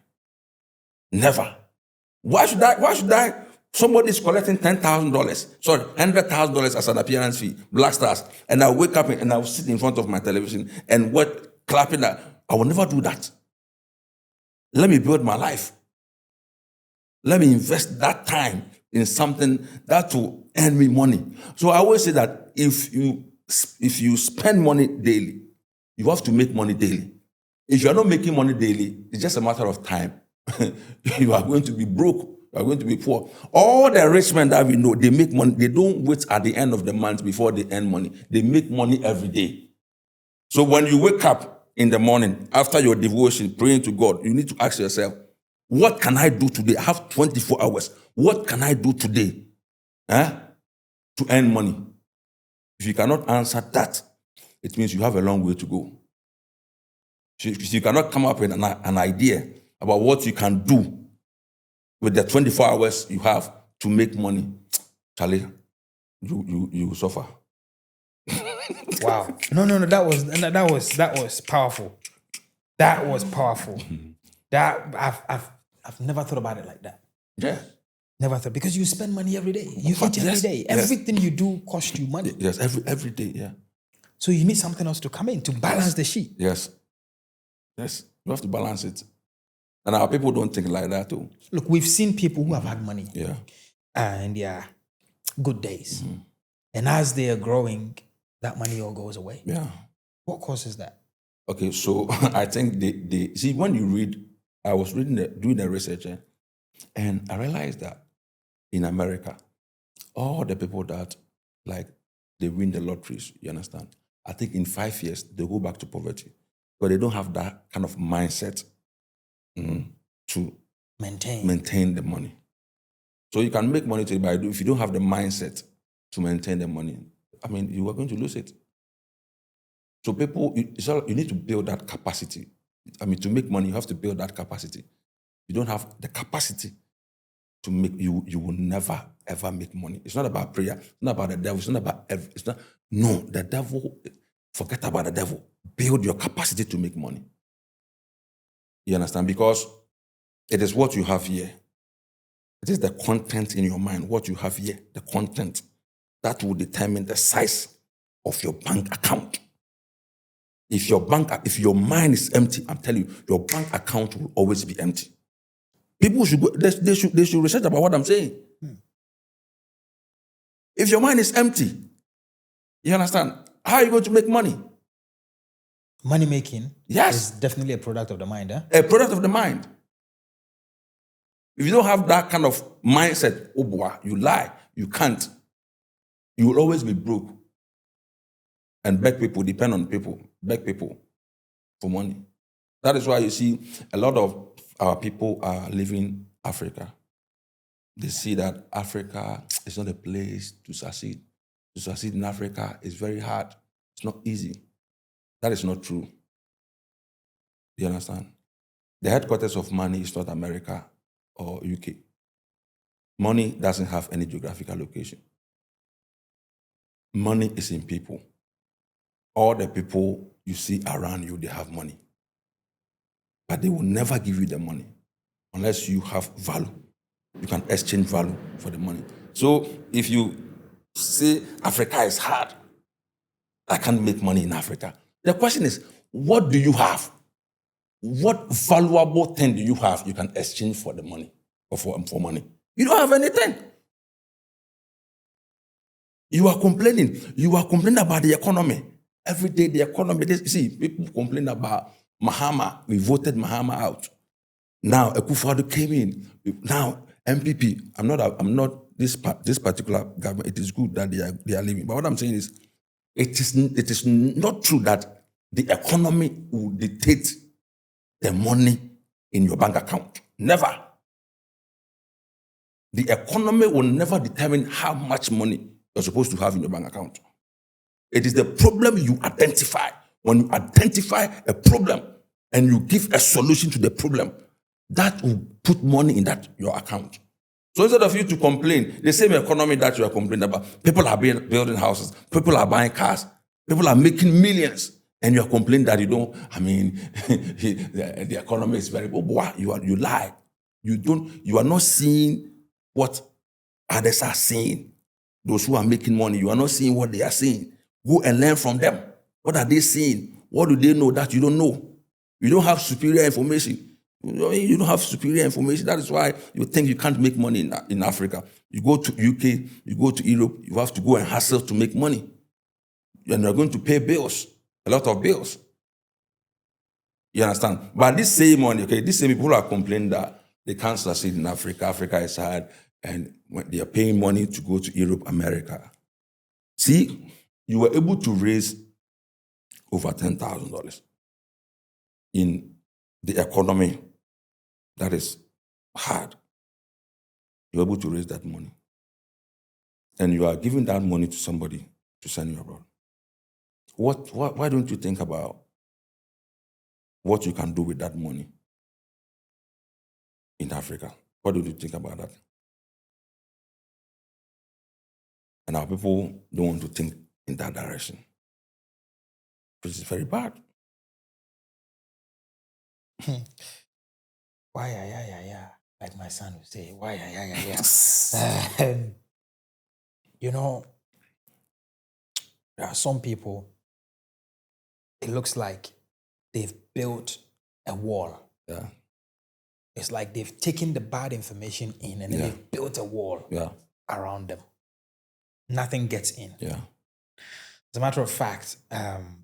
Never. Why should I? Somebody's collecting $10,000, sorry, $100,000 as an appearance fee, Black Stars, and I'll wake up and I'll sit in front of my television and clapping that. I will never do that. Let me build my life. Let me invest that time in something that will earn me money. So I always say that if you spend money daily, you have to make money daily. If you are not making money daily, it's just a matter of time. You are going to be broke. You are going to be poor. All the rich men that we know, they make money. They don't wait at the end of the month before they earn money. They make money every day. So when you wake up in the morning, after your devotion, praying to God, you need to ask yourself, what can I do today? I have 24 hours. What can I do today to earn money? If you cannot answer that, it means you have a long way to go. If you cannot come up with an idea about what you can do with the 24 hours you have to make money, Charlie, you suffer. Wow. No, that was powerful. That was powerful. That I've never thought about it like that. Yeah. Never thought, because you spend money every day. You eat every day. Everything you do costs you money. Yes, every day, yeah. So you need something else to come in to balance the sheet. Yes. You have to balance it. And our people don't think like that too. Look, we've seen people who have had money. Yeah. And good days. And as they are growing, that money all goes away. Yeah. What causes that? Okay, so I think they see when you read, I was doing the research, and I realized that in America, all the people that like they win the lotteries, you understand? I think in 5 years they go back to poverty, but they don't have that kind of mindset to maintain the money. So you can make money today, but if you don't have the mindset to maintain the money, I mean, you are going to lose it. So people, you need to build that capacity. I mean, to make money, you have to build that capacity. You don't have the capacity to make, you will never, ever make money. It's not about prayer. It's not about the devil. It's not about, no, the devil, forget about the devil. Build your capacity to make money. You understand? Because it is what you have here. It is the content in your mind, what you have here, the content, that will determine the size of your bank account. If your mind is empty, I'm telling you, your bank account will always be empty. People should go, they should research about what I'm saying. If your mind is empty, you understand, how are you going to make money? Money making Yes. is definitely a product of the mind, huh? A product of the mind. If you don't have that kind of mindset, oh boy, you lie, you can't. You will always be broke. And beg people, depend on people, beg people for money. That is why you see a lot of our people are leaving Africa. They see that Africa is not a place to succeed. To succeed in Africa is very hard. It's not easy. That is not true. Do you understand? The headquarters of money is not America or UK. Money doesn't have any geographical location. Money is in people. All the people you see around you, they have money. But they will never give you the money unless you have value. You can exchange value for the money. So if you say Africa is hard, I can't make money in Africa. The question is, what do you have? What valuable thing do you have you can exchange for the money or for money? You don't have anything. You are complaining. You are complaining about the economy. Every day the economy. See, people complain about Mahama. We voted Mahama out. Now Akufo-Addo came in. Now MPP. I'm not this particular government. It is good that they are leaving. But what I'm saying is, it is not true that the economy will dictate the money in your bank account. Never. The economy will never determine how much money you're supposed to have in your bank account. It is the problem you identify. When you identify a problem and you give a solution to the problem, that will put money in your account. So instead of you to complain, the same economy that you are complaining about, people are building houses, people are buying cars, people are making millions, and you are complaining that you don't, the economy is very, you lie. You are not seeing what others are seeing. Those who are making money, you are not seeing what they are seeing. Go and learn from them. What are they seeing? What do they know that you don't know? You don't have superior information. You don't have superior information. That is why you think you can't make money in Africa. You go to UK, you go to Europe, you have to go and hustle to make money. And you're going to pay bills, a lot of bills. You understand? But this same money, these same people are complaining that they can't succeed in Africa. Africa is hard. And when they are paying money to go to Europe, America. See, you were able to raise over $10,000 in the economy that is hard. You're able to raise that money. And you are giving that money to somebody to send you abroad. Why don't you think about what you can do with that money in Africa? What do you think about that? And our people don't want to think in that direction, which is very bad. Why, yeah. Like my son would say, why, yeah. You know, there are some people, it looks like they've built a wall. Yeah. It's like they've taken the bad information in and then they've built a wall around them. nothing gets in. Yeah. As a matter of fact,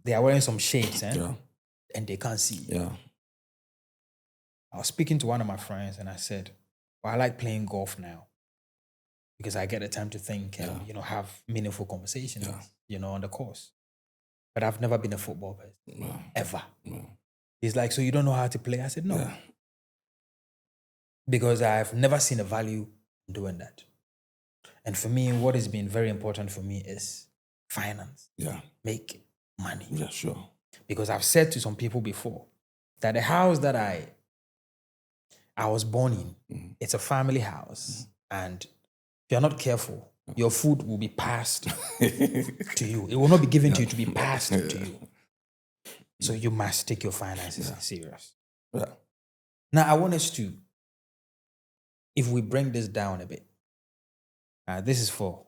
they are wearing some shades, Yeah. and they can't see. Yeah. I was speaking to one of my friends, and I said, well, I like playing golf now because I get the time to think and, have meaningful conversations, on the course. But I've never been a football person, ever. Yeah. He's like, so you don't know how to play? I said, no. Yeah. Because I've never seen a value in doing that. And for me, what has been very important for me is finance. Yeah. Make money. Yeah, sure. Because I've said to some people before that the house that I was born in, it's a family house. And if you're not careful, your food will be passed to you. It will not be given to you to be passed to you. So you must take your finances serious. Yeah. Now, I want us to, if we bring this down a bit, this is for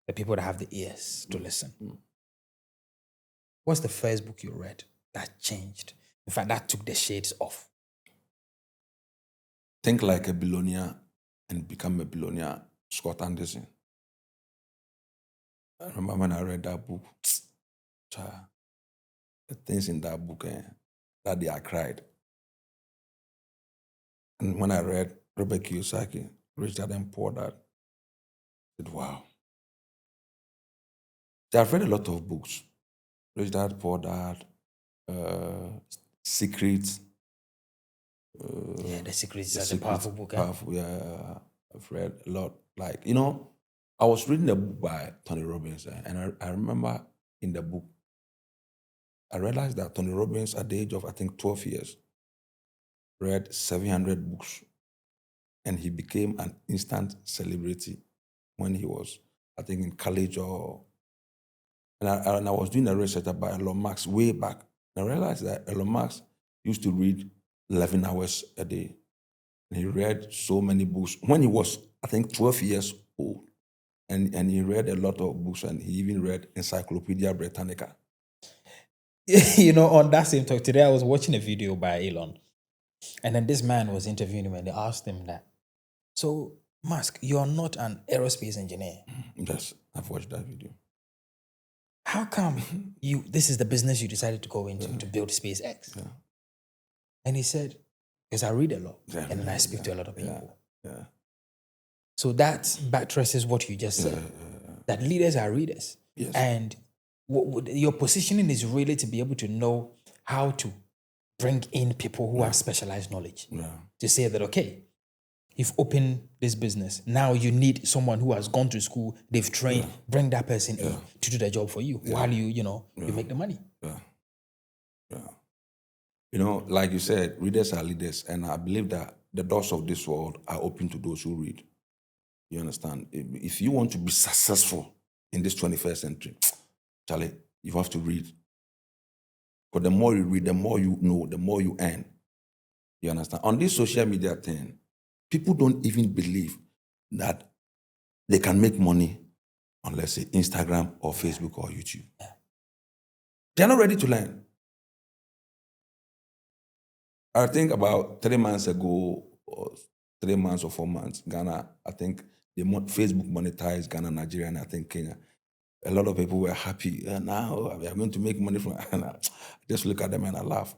the people that have the ears to listen. What's the first book you read that changed? In fact, that took the shades off. Think Like a Billionaire and Become a Billionaire, Scott Anderson. I remember when I read that book, the things in that book, that day I cried. And when I read Robert Kiyosaki, Rich Dad and Poor Dad, I said, wow. I've read a lot of books. Rich Dad, Poor Dad, Secrets. The Secrets is a powerful book. Powerful, yeah. I've read a lot. Like, I was reading a book by Tony Robbins, and I remember in the book, I realized that Tony Robbins, at the age of, I think, 12 years, read 700 books, and he became an instant celebrity when he was, I think, in college and I was doing a research about Elon Musk way back. And I realized that Elon Musk used to read 11 hours a day. And he read so many books when he was, I think, 12 years old. And he read a lot of books, and he even read Encyclopedia Britannica. On that same talk, today I was watching a video by Elon. And then this man was interviewing him, and they asked him that, so, Musk, you're not an aerospace engineer. Yes, I've watched that video. How come this is the business you decided to go into, to build SpaceX? Yeah. And he said, because I read a lot, and then I speak to a lot of people. Yeah. So that backtraces what you just said, that leaders are readers. Yes. And your positioning is really to be able to know how to bring in people who have specialized knowledge. Yeah. To say that, okay, you've opened this business. Now you need someone who has gone to school, they've trained, bring that person in to do the job for you while you make the money. Yeah. Like you said, readers are leaders. And I believe that the doors of this world are open to those who read. You understand? If you want to be successful in this 21st century, Charlie, you have to read. Because the more you read, the more you know, the more you earn. You understand? On this social media thing, people don't even believe that they can make money on, let's say, Instagram or Facebook or YouTube. They're not ready to learn. I think about 3 months ago, or 3 months or 4 months, Ghana, I think Facebook monetized Ghana, Nigeria, and I think Kenya. A lot of people were happy. Now we are going to make money from it. I just look at them and I laugh.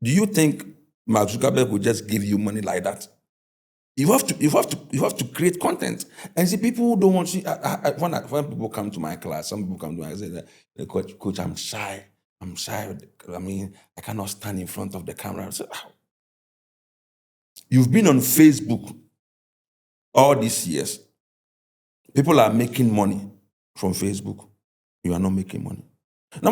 Do you think Mark Zuckerberg will just give you money like that? You have to create content. And see, people who don't want to see. When people come to my class, some people come to me and say, Coach, I'm shy. I mean, I cannot stand in front of the camera. I say, how? You've been on Facebook all these years. People are making money from Facebook. You are not making money. Now,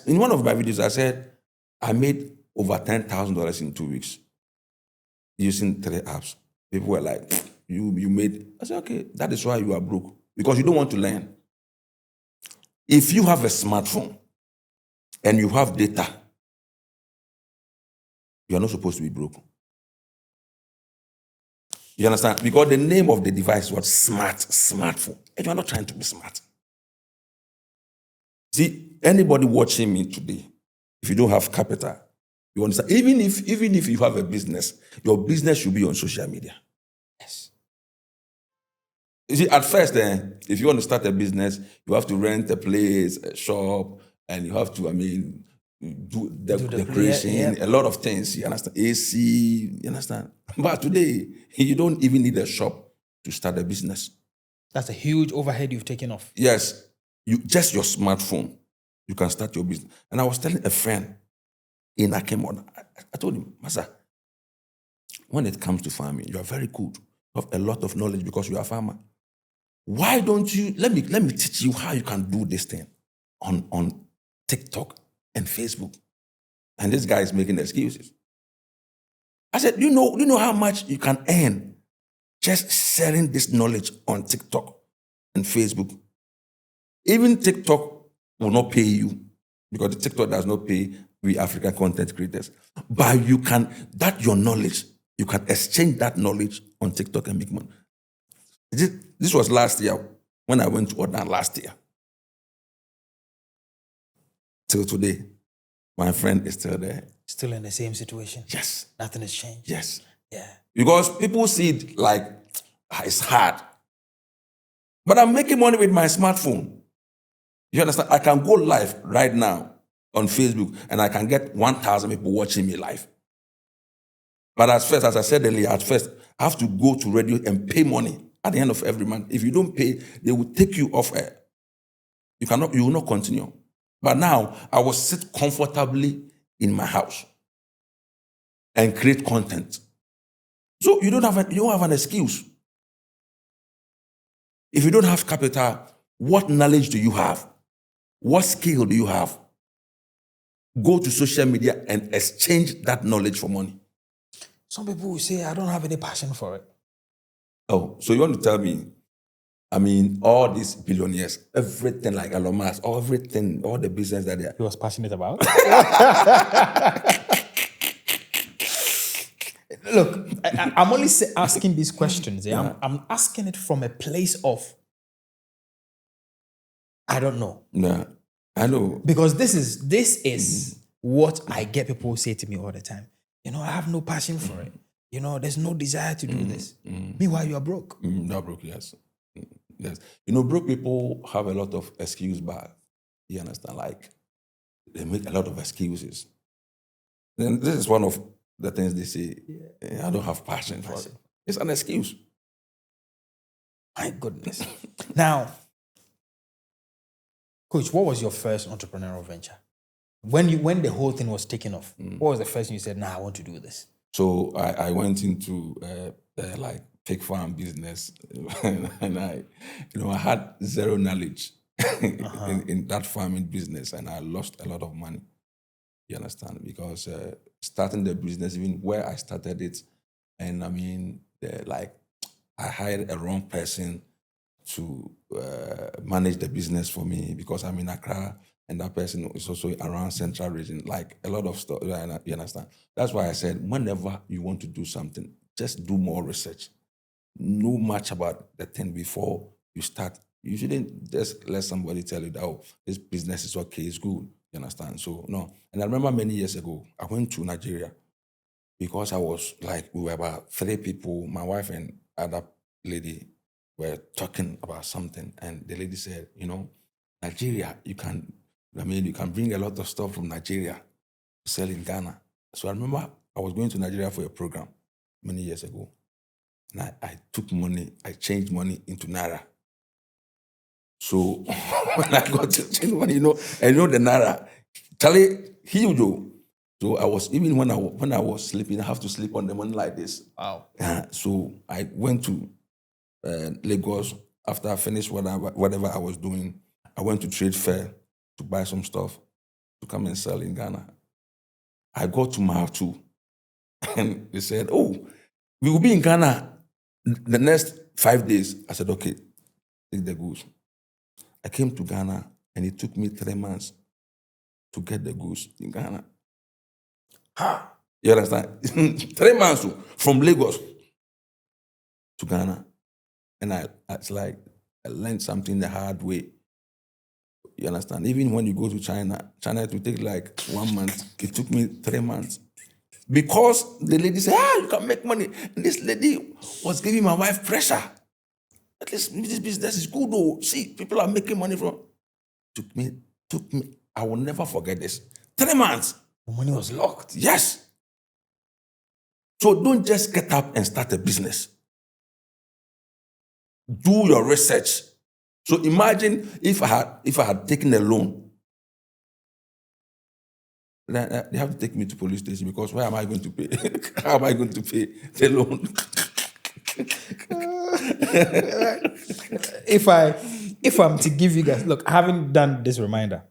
in one of my videos, I said, I made over $10,000 in 2 weeks using 3 apps. People were like, you made. I said, okay, that is why you are broke. Because you don't want to learn. If you have a smartphone and you have data, you are not supposed to be broke. You understand? Because the name of the device was smartphone. And you are not trying to be smart. See, anybody watching me today, if you don't have capital, you understand? Even if you have a business, your business should be on social media. Yes. You see, at first, if you want to start a business, you have to rent a place, a shop, and you have to, do the decoration, a lot of things. You understand? AC, you understand? But today, you don't even need a shop to start a business. That's a huge overhead you've taken off. Yes, just your smartphone, you can start your business. And I was telling a friend in Akemon, I told him, Masa, when it comes to farming, you are very good. You have a lot of knowledge because you are a farmer. Why don't you, let me teach you how you can do this thing on TikTok and Facebook. And this guy is making excuses. I said, you know how much you can earn just selling this knowledge on TikTok and Facebook? Even TikTok will not pay you because the TikTok does not pay we African content creators. But you can, your knowledge, you can exchange that knowledge on TikTok and make money. This was last year when I went to Odan last year. Till today, my friend is still there. Still in the same situation? Yes. Nothing has changed? Yes. Yeah. Because people see it like it's hard. But I'm making money with my smartphone. You understand? I can go live right now on Facebook and I can get 1,000 people watching me live. But at first, as I said earlier, I have to go to radio and pay money at the end of every month. If you don't pay, they will take you off air. You will not continue. But now, I will sit comfortably in my house and create content. So you don't have an excuse. If you don't have capital, what knowledge do you have? What skill do you have? Go to social media and exchange that knowledge for money. Some people will say, I don't have any passion for it. Oh, so you want to tell me, all these billionaires, everything like Elon Musk, everything, all the business that he was passionate about? Look, I'm only asking these questions. Yeah? I'm asking it from a place of, I don't know. Yeah, I know. Because this is what I get people say to me all the time. I have no passion for it. There's no desire to do this. Meanwhile, you are broke. You're broke, yes. Yes. Broke people have a lot of excuses, but you understand, like, they make a lot of excuses. Then this is one of the things they say, I don't have passion for it. It's an excuse. My goodness. Now, Coach, what was your first entrepreneurial venture? When the whole thing was taking off, what was the first thing you said, I want to do this? So I went into like pig farm business, and I had zero knowledge in that farming business, and I lost a lot of money. You understand? Because starting the business, even where I started it, and I hired a wrong person to manage the business for me because I'm in Accra. And that person is also around Central Region, like a lot of stuff, you understand? That's why I said, whenever you want to do something, just do more research. Know much about the thing before you start. You shouldn't just let somebody tell you that, this business is okay, it's good, you understand? So, no. And I remember many years ago, I went to Nigeria because I was we were about 3 people, my wife and other lady were talking about something. And the lady said, Nigeria, you can bring a lot of stuff from Nigeria to sell in Ghana. So I remember I was going to Nigeria for a program many years ago. And I took money, I changed money into Naira. So when I got to change money, the Naira, Charlie, huge. So I was, even when I was sleeping, I have to sleep on the money like this. Wow. So I went to Lagos after I finished whatever I was doing. I went to trade fair to buy some stuff to come and sell in Ghana. I got to Mile 2 and they said, we will be in Ghana the next 5 days. I said, okay, take the goods. I came to Ghana and it took me 3 months to get the goods in Ghana. You understand? 3 months from Lagos to Ghana. And it's like I learned something the hard way. You understand? Even when you go to China it will take like 1 month. It took me 3 months. Because the lady said, you can make money. And this lady was giving my wife pressure. at least this business is good though. See, people are making money from. Took me. I will never forget this. 3 months. The money was locked. Yes. So don't just get up and start a business. Do your research. So imagine if I had taken a loan. Then they have to take me to police station because where am I going to pay? How am I going to pay the loan? If I'm to give you guys, look, I haven't done this reminder,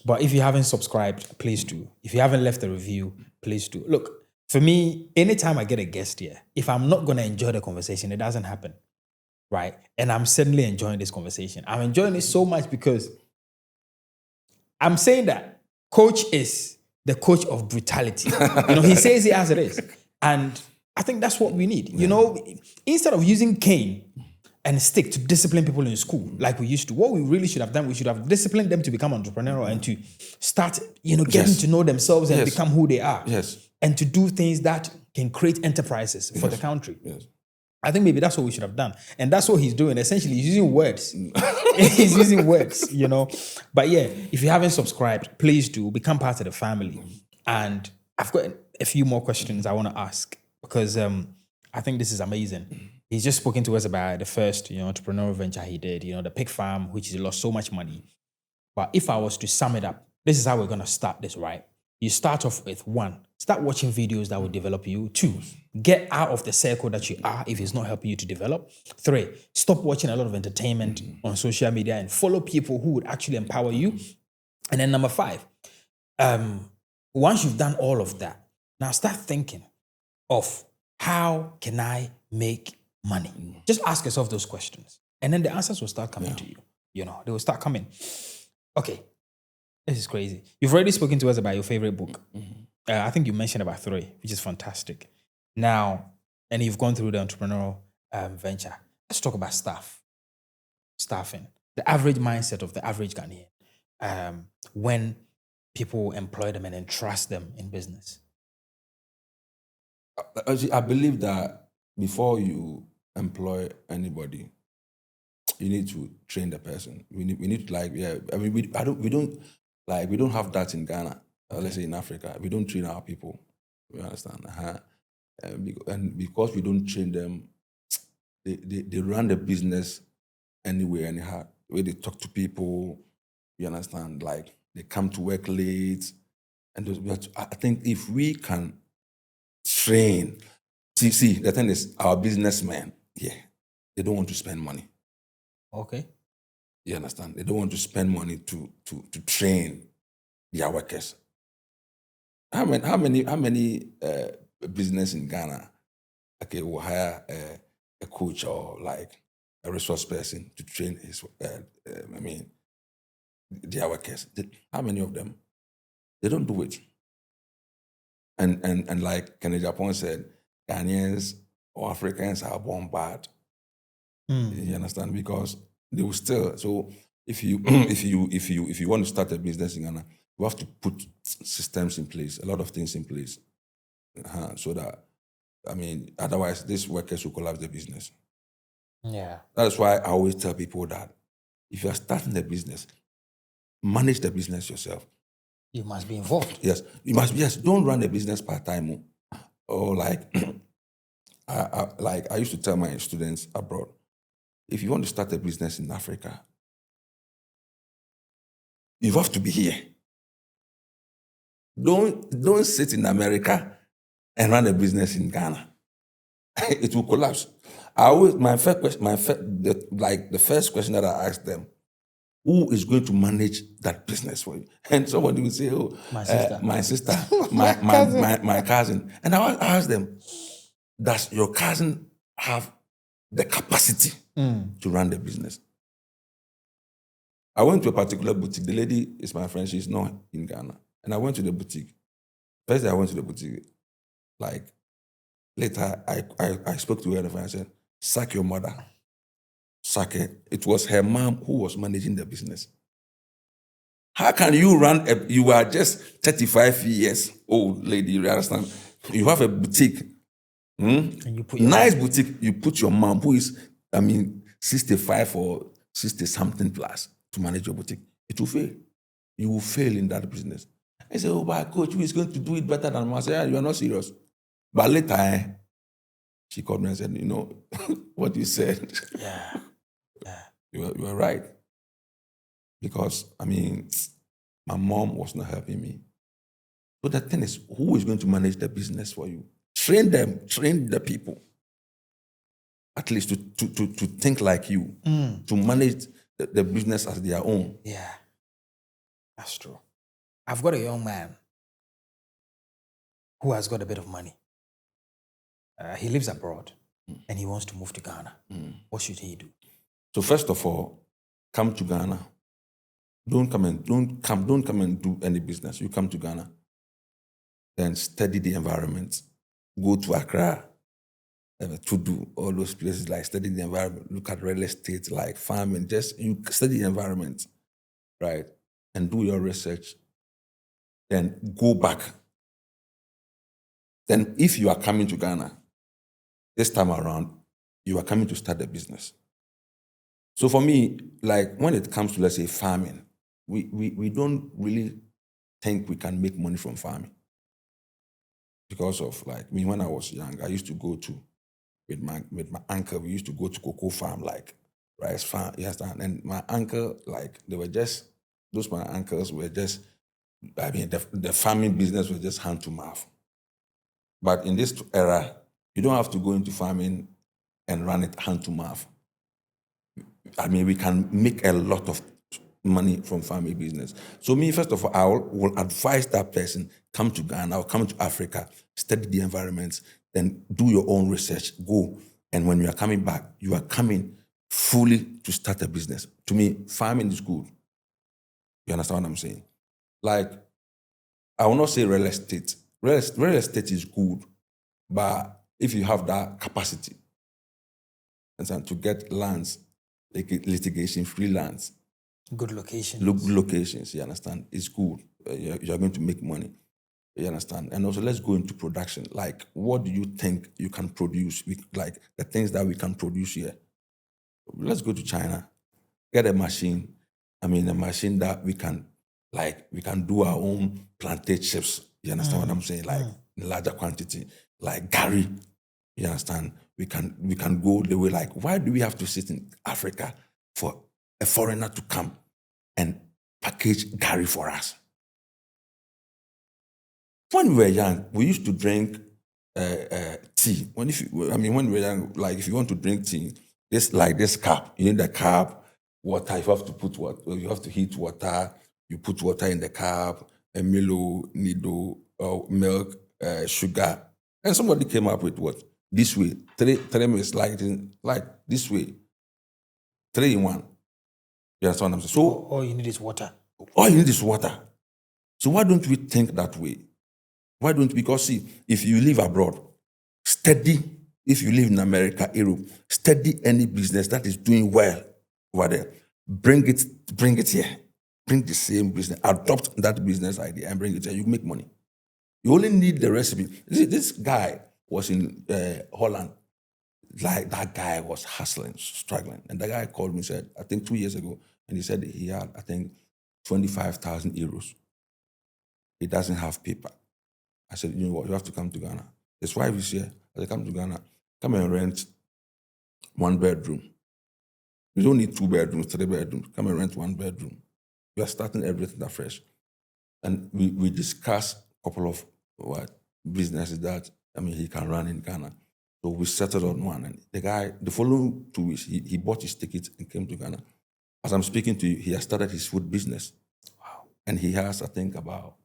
but if you haven't subscribed, please do. If you haven't left a review, please do. Look, for me, anytime I get a guest here, if I'm not going to enjoy the conversation, it doesn't happen, right? And I'm certainly enjoying this conversation. I'm enjoying it so much because I'm saying that Coach is the coach of brutality. He says it as it is. And I think that's what we need. Instead of using cane and stick to discipline people in school like we used to, what we really should have done, we should have disciplined them to become entrepreneurial and to start, getting to know themselves and become who they are. Yes. And to do things that can create enterprises for the country. Yes. I think maybe that's what we should have done. And that's what he's doing. Essentially, he's using words. He's using words, But yeah, if you haven't subscribed, please do become part of the family. And I've got a few more questions I want to ask because I think this is amazing. He's just spoken to us about the first, entrepreneurial venture he did, the pig farm, which he lost so much money. But if I was to sum it up, this is how we're going to start this, right? You start off with 1, start watching videos that will develop you. 2, get out of the circle that you are if it's not helping you to develop. 3, stop watching a lot of entertainment on social media and follow people who would actually empower you. And then number 5, once you've done all of that, now start thinking of how can I make money? Just ask yourself those questions. And then the answers will start coming to you. They will start coming. Okay. This is crazy. You've already spoken to us about your favorite book. I think you mentioned about 3, which is fantastic. Now, and you've gone through the entrepreneurial venture. Let's talk about staffing. The average mindset of the average Ghanaian when people employ them and entrust them in business. I believe that before you employ anybody, you need to train the person. We need we don't have that in Ghana. Let's say in Africa, we don't train our people. You understand? And because we don't train them, they run the business anyway, anyhow. The way they talk to people, you understand? Like they come to work late, and I think if we can train, see, the thing is, our businessmen, they don't want to spend money. Okay. You understand? They don't want to spend money to train their workers. How many business in Ghana, will hire a coach or like a resource person to train his their workers? How many of them? They don't do it. And like Kennedy Japan said, Ghanaians or Africans are born bad. You understand? Because they will still. So if you want to start a business in Ghana, you have to put systems in place, a lot of things in place, so that otherwise these workers will collapse the business. Yeah. That is why I always tell people that if you are starting a business, manage the business yourself. You must be involved. Yes, you must. Yes, don't run a business part-time. Or like, I used to tell my students abroad, if you want to start a business in Africa, you have to be here. Don't sit in America and run a business in Ghana. It will collapse. The first question that I asked them, who is going to manage that business for you? And somebody will say, my sister, my cousin. And I asked them, does your cousin have the capacity to run the business? I went to a particular boutique. The lady is my friend. She's not in Ghana. And I went to the boutique. First day I went to the boutique, later I spoke to her and I said, sack your mother. Sack her. It was her mom who was managing the business. How can you you are just 35 years old lady, you understand? You have a boutique. And you put nice boutique, you put your mom, who is, 65 or 60 something plus to manage your boutique. It will fail. You will fail in that business. I said, oh, but coach, who is going to do it better than me? I said, yeah, you are not serious. But later, she called me and said, you know, what you said. Yeah. You are right. Because, I mean, my mom was not helping me. So the thing is, who is going to manage the business for you? Train them, train the people. At least to think like you, to manage the business as their own. Yeah. That's true. I've got a young man who has got a bit of money. He lives abroad and he wants to move to Ghana. What should he do? So first of all, come to Ghana. Don't come and do any business. You come to Ghana. Then study the environment. Go to Accra, to do all those places, like study the environment, look at real estate, like farming, just you study the environment, right? And do your research. Then go back. Then if you are coming to Ghana, this time around, you are coming to start a business. So for me, like when it comes to, let's say, farming, we don't really think we can make money from farming. Because of like me, when I was young, I used to go to, with my uncle, we used to go to cocoa farm, like rice farm, yes, and my uncle, like they were just, those my uncles were just, I mean, the farming business was just hand to mouth. But in this era, you don't have to go into farming and run it hand to mouth. I mean, we can make a lot of money from farming business. So me, first of all, I will advise that person, come to Ghana or come to Africa, study the environments, then do your own research, go. And when you are coming back, you are coming fully to start a business. To me, farming is good. You understand what I'm saying? Like, I will not say real estate. Real estate is good, but if you have that capacity and to get lands, like litigation-free lands, Good locations. good locations, you understand, it's good. You're going to make money. You understand? And also, let's go into production. Like, what do you think you can produce? Like, the things that we can produce here. Let's go to China. Get a machine. I mean, a machine that we can do our own plantain chips. You understand what I'm saying? Like, in larger quantity. Like, Gary. You understand? We can go the way, like, why do we have to sit in Africa for a foreigner to come and package Gary for us? When we were young, we used to drink tea. When we were young, like if you want to drink tea, this cup, you need a cup, water. You have to put water. You have to heat water. You put water in the cup, a Milo, needle, milk, sugar, and somebody came up with what this way. Three minutes, like this way. 3 in 1. You understand what I'm saying? So all you need is water. All you need is water. So why don't we think that way? Why don't we? Because see, if you live abroad, study. If you live in America, Europe, study any business that is doing well over there. Bring it here. Bring the same business. Adopt that business idea and bring it here. You make money. You only need the recipe. This guy was in Holland. Like that guy was hustling, struggling. And the guy called me and said, I think 2 years ago, and he said he had, I think, 25,000 euros. He doesn't have paper. I said, you know what, you have to come to Ghana. His wife is here. I said, come to Ghana. Come and rent 1 bedroom. You don't need 2 bedrooms, 3 bedrooms. Come and rent 1 bedroom. We are starting everything afresh. And we discussed a couple of businesses that, he can run in Ghana. So we settled on one. And the guy, the following 2 weeks, he bought his ticket and came to Ghana. As I'm speaking to you, he has started his food business. Wow. And he has, I think, about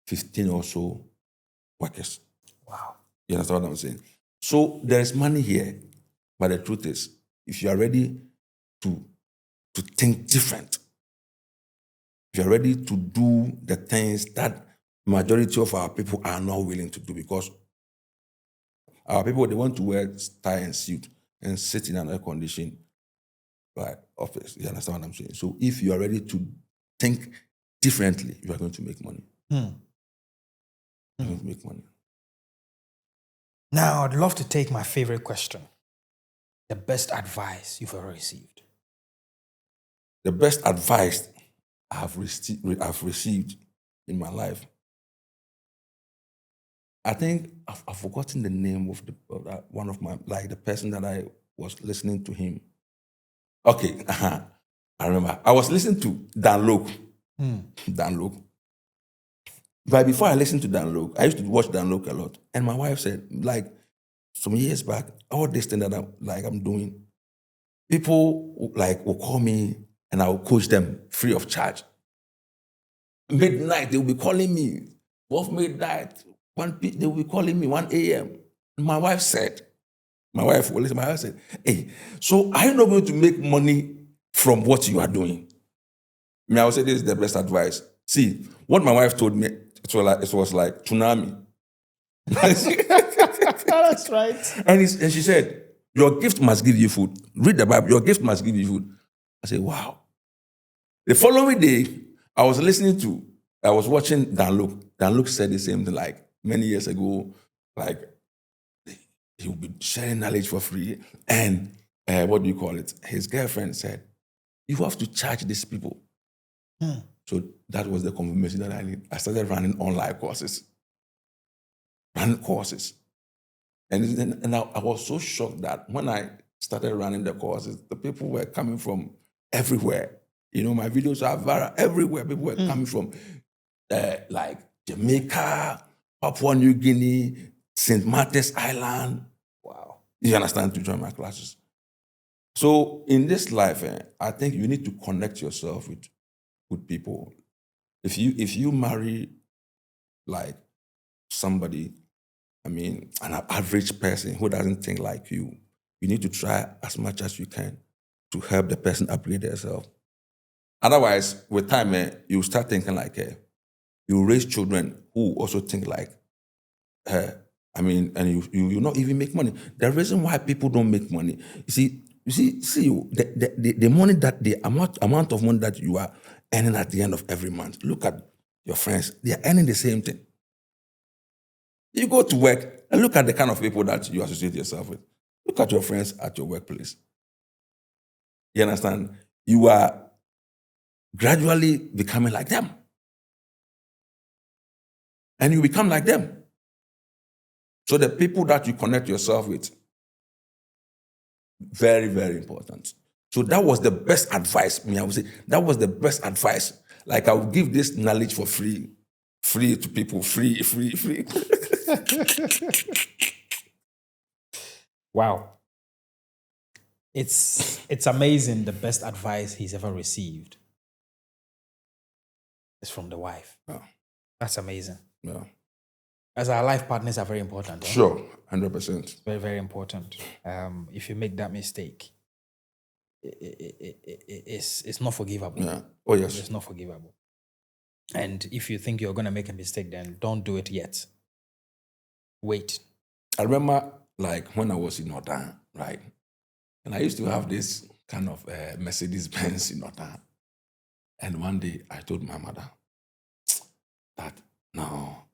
15 or so workers. Wow. You understand what I'm saying? So there is money here, but the truth is, if you are ready to think different, if you are ready to do the things that majority of our people are not willing to do, because our people, they want to wear tie and suit and sit in an air-conditioned office. You understand what I'm saying? So if you are ready to think differently, you are going to make money. You're going to make money. Now, I'd love to take my favorite question. the best advice you've ever received? The best advice I've received in my life. I think I've forgotten the name of one of my, like the person that I was listening to him. Okay, I remember. I was listening to Dan Lok. Dan Lok. But before I listened to Dan Lok, I used to watch Dan Lok a lot. And my wife said, like, some years back, all this thing that I'm doing, people like will call me and I will coach them free of charge. Midnight, they will be calling me. 12 midnight, they will be calling me 1 a.m. My wife said, hey, so are you not going to make money from what you are doing? I would say this is the best advice. See, what my wife told me, it was like tsunami. That's right. And she said, your gift must give you food. Read the Bible, your gift must give you food. I said, wow. The following day, I was watching Dan Lok. Dan Lok said the same thing like many years ago, like he would be sharing knowledge for free. And what do you call it? His girlfriend said, you have to charge these people. So that was the confirmation that I need. I started running online courses. And I was so shocked that when I started running the courses, the people were coming from everywhere. You know, my videos are viral everywhere. People were coming from like Jamaica, Papua New Guinea, St. Martin's Island. Wow. You understand, to join my classes. So in this life, I think you need to connect yourself with people. If you marry like somebody, I mean, an average person who doesn't think like you need to try as much as you can to help the person upgrade themselves. Otherwise, with time, you start thinking like you raise children who also think like her. I mean, and you not even make money. The reason why people don't make money, the money that the amount of money that you are earning at the end of every month. Look at your friends; they are earning the same thing. You go to work and look at the kind of people that you associate yourself with. Look at your friends at your workplace. You understand? You are gradually becoming like them. And you become like them. So the people that you connect yourself with, very, very important. So that was the best advice. I would say that was the best advice. Like I would give this knowledge for free to people, free. Wow. It's amazing. The best advice he's ever received is from the wife. Yeah. That's amazing. Yeah. As our life partners are very important. Sure, 100%. Very, very important. If you make that mistake, it's not forgivable. Yeah. Oh, yes. It's not forgivable. And if you think you're going to make a mistake, then don't do it yet. Wait. I remember like when I was in Otan, right? And I used to have this kind of Mercedes-Benz in Otan. And one day I told my mother that, no,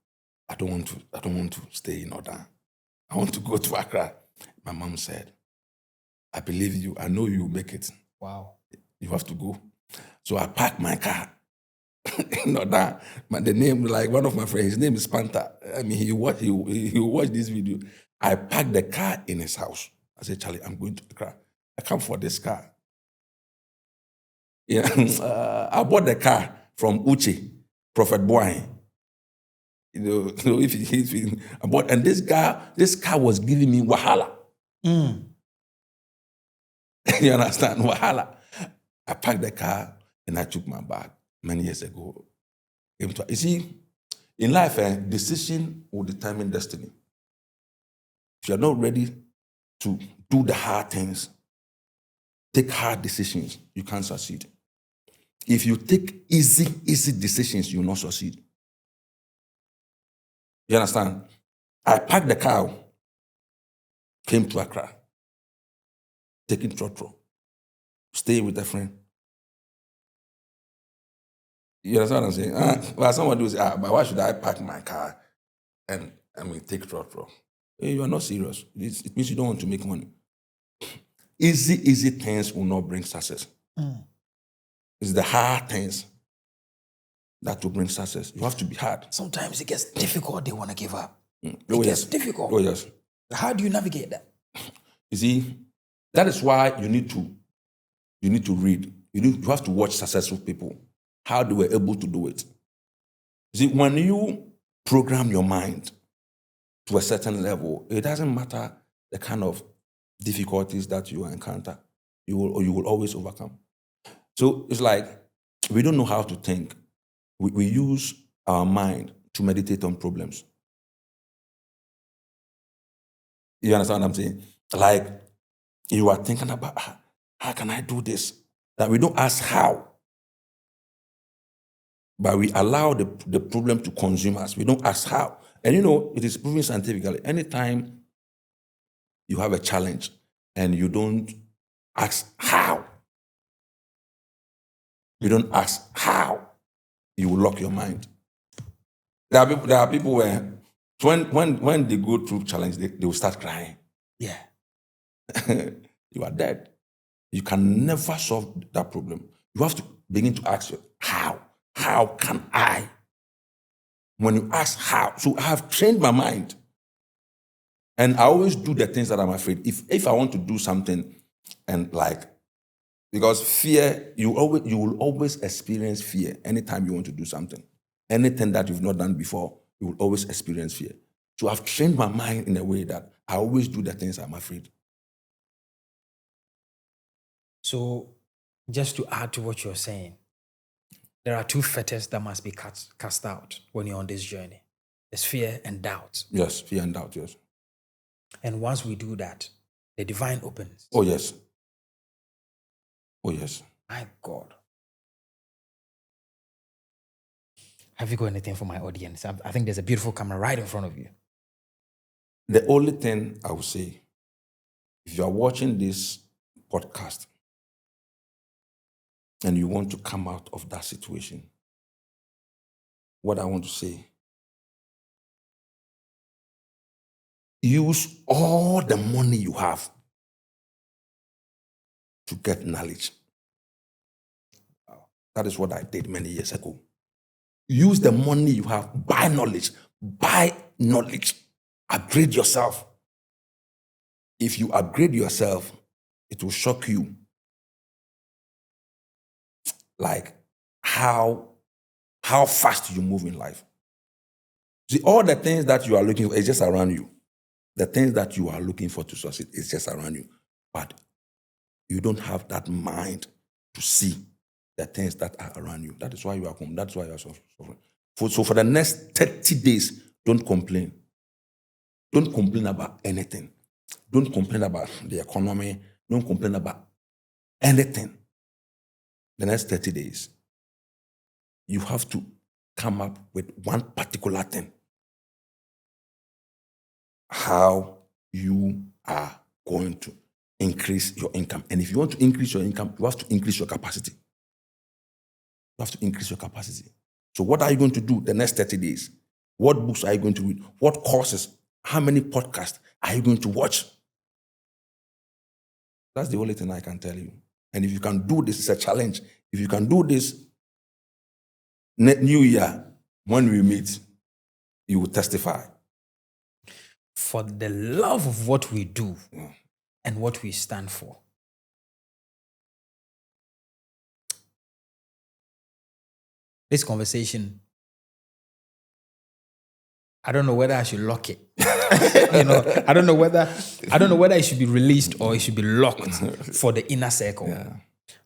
I don't want to stay in Otan. I want to go to Accra. My mom said, I believe you. I know you will make it. Wow. You have to go. So I parked my car. Otan. But the name, like one of my friends, his name is Panther. I mean, he watched this video. I parked the car in his house. I said, Charlie, I'm going to Accra. I come for this car. Yeah, I bought the car from Uche, Prophet Boy. I bought, and this car was giving me wahala. You understand? Wahala. I packed the car and I took my bag many years ago. You see, in life, decision will determine destiny. If you're not ready to do the hard things, take hard decisions, you can't succeed. If you take easy decisions, you will not succeed. You understand? I packed the car, came to Accra, taking trotro, stay with a friend. You understand what I'm saying? Well, someone will say, but why should I pack my car and take trotro? You are not serious. It means you don't want to make money. easy things will not bring success. It's the hard things that will bring success. You have to be hard. Sometimes it gets difficult, they want to give up. Oh, It yes. gets difficult. Oh, yes. How do you navigate that? You see, that is why you need to read. You have to watch successful people, how they were able to do it. You see, when you program your mind to a certain level, it doesn't matter the kind of difficulties that you encounter, you will always overcome. So it's like we don't know how to think. We use our mind to meditate on problems. You understand what I'm saying? Like you are thinking about how can I do this? That we don't ask how, but we allow the problem to consume us. We don't ask how. And it is proven scientifically. Anytime you have a challenge and you don't ask how, you will lock your mind. There are people where when they go through challenge, they will start crying. Yeah. You are dead. You can never solve that problem. You have to begin to ask how. How can I? When you ask how, so I have trained my mind. And I always do the things that I'm afraid. If I want to do something and because fear, you will always experience fear anytime you want to do something. Anything that you've not done before, you will always experience fear. So I've trained my mind in a way that I always do the things I'm afraid. So just to add to what you're saying, there are two fetters that must be cast out when you're on this journey. There's fear and doubt. Yes, fear and doubt, yes. And once we do that, the divine opens. Oh, yes. Oh, yes. My God. Have you got anything for my audience? I think there's a beautiful camera right in front of you. The only thing I would say, if you are watching this podcast and you want to come out of that situation, what I want to say, use all the money you have to get knowledge. That is what I did many years ago. Use the money you have, buy knowledge, upgrade yourself. If you upgrade yourself, it will shock you. Like how fast you move in life. See, all the things that you are looking for is just around you. The things that you are looking for to succeed is just around you. But you don't have that mind to see the things that are around you. That is why you are home. That's why you are suffering. So for the next 30 days, don't complain. Don't complain about anything. Don't complain about the economy. Don't complain about anything. The next 30 days, you have to come up with one particular thing. How you are going to increase your income. And if you want to increase your income, you have to increase your capacity. You have to increase your capacity. So what are you going to do the next 30 days? What books are you going to read? What courses? How many podcasts are you going to watch? That's the only thing I can tell you. And if you can do this, it's a challenge. If you can do this, New Year, when we meet, you will testify. For the love of what we do and what we stand for. This conversation, I don't know whether I should lock it. I don't know whether it should be released or it should be locked for the inner circle. Yeah.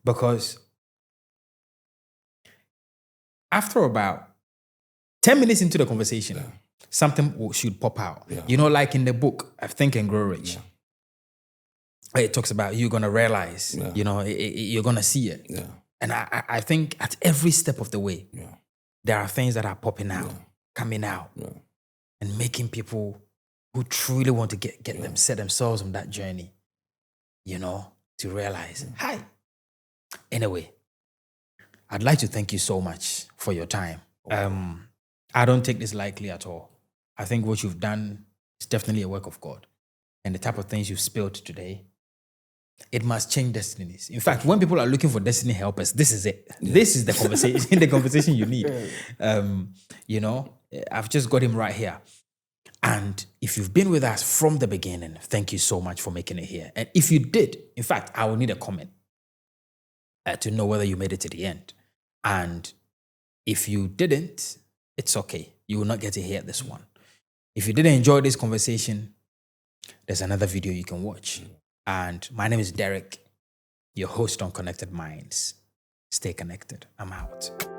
Because after about 10 minutes into the conversation, something should pop out. Yeah. Like in the book, Think and Grow Rich. It talks about you're going to realize, you're going to see it. Yeah. And I think at every step of the way, there are things that are popping out, coming out, and making people who truly want to get them, set themselves on that journey, to realize, hi. Anyway, I'd like to thank you so much for your time. I don't take this lightly at all. I think what you've done is definitely a work of God. And the type of things you've spilled today, It must change destinies. In fact, when people are looking for destiny helpers, this is it. Yeah. This is the conversation, the conversation you need. I've just got him right here. And if you've been with us from the beginning, thank you so much for making it here. And if you did, in fact, I will need a comment to know whether you made it to the end. And if you didn't, it's okay. You will not get to hear this one. If you didn't enjoy this conversation, there's another video you can watch. And my name is Derek, your host on Connected Minds. Stay connected. I'm out.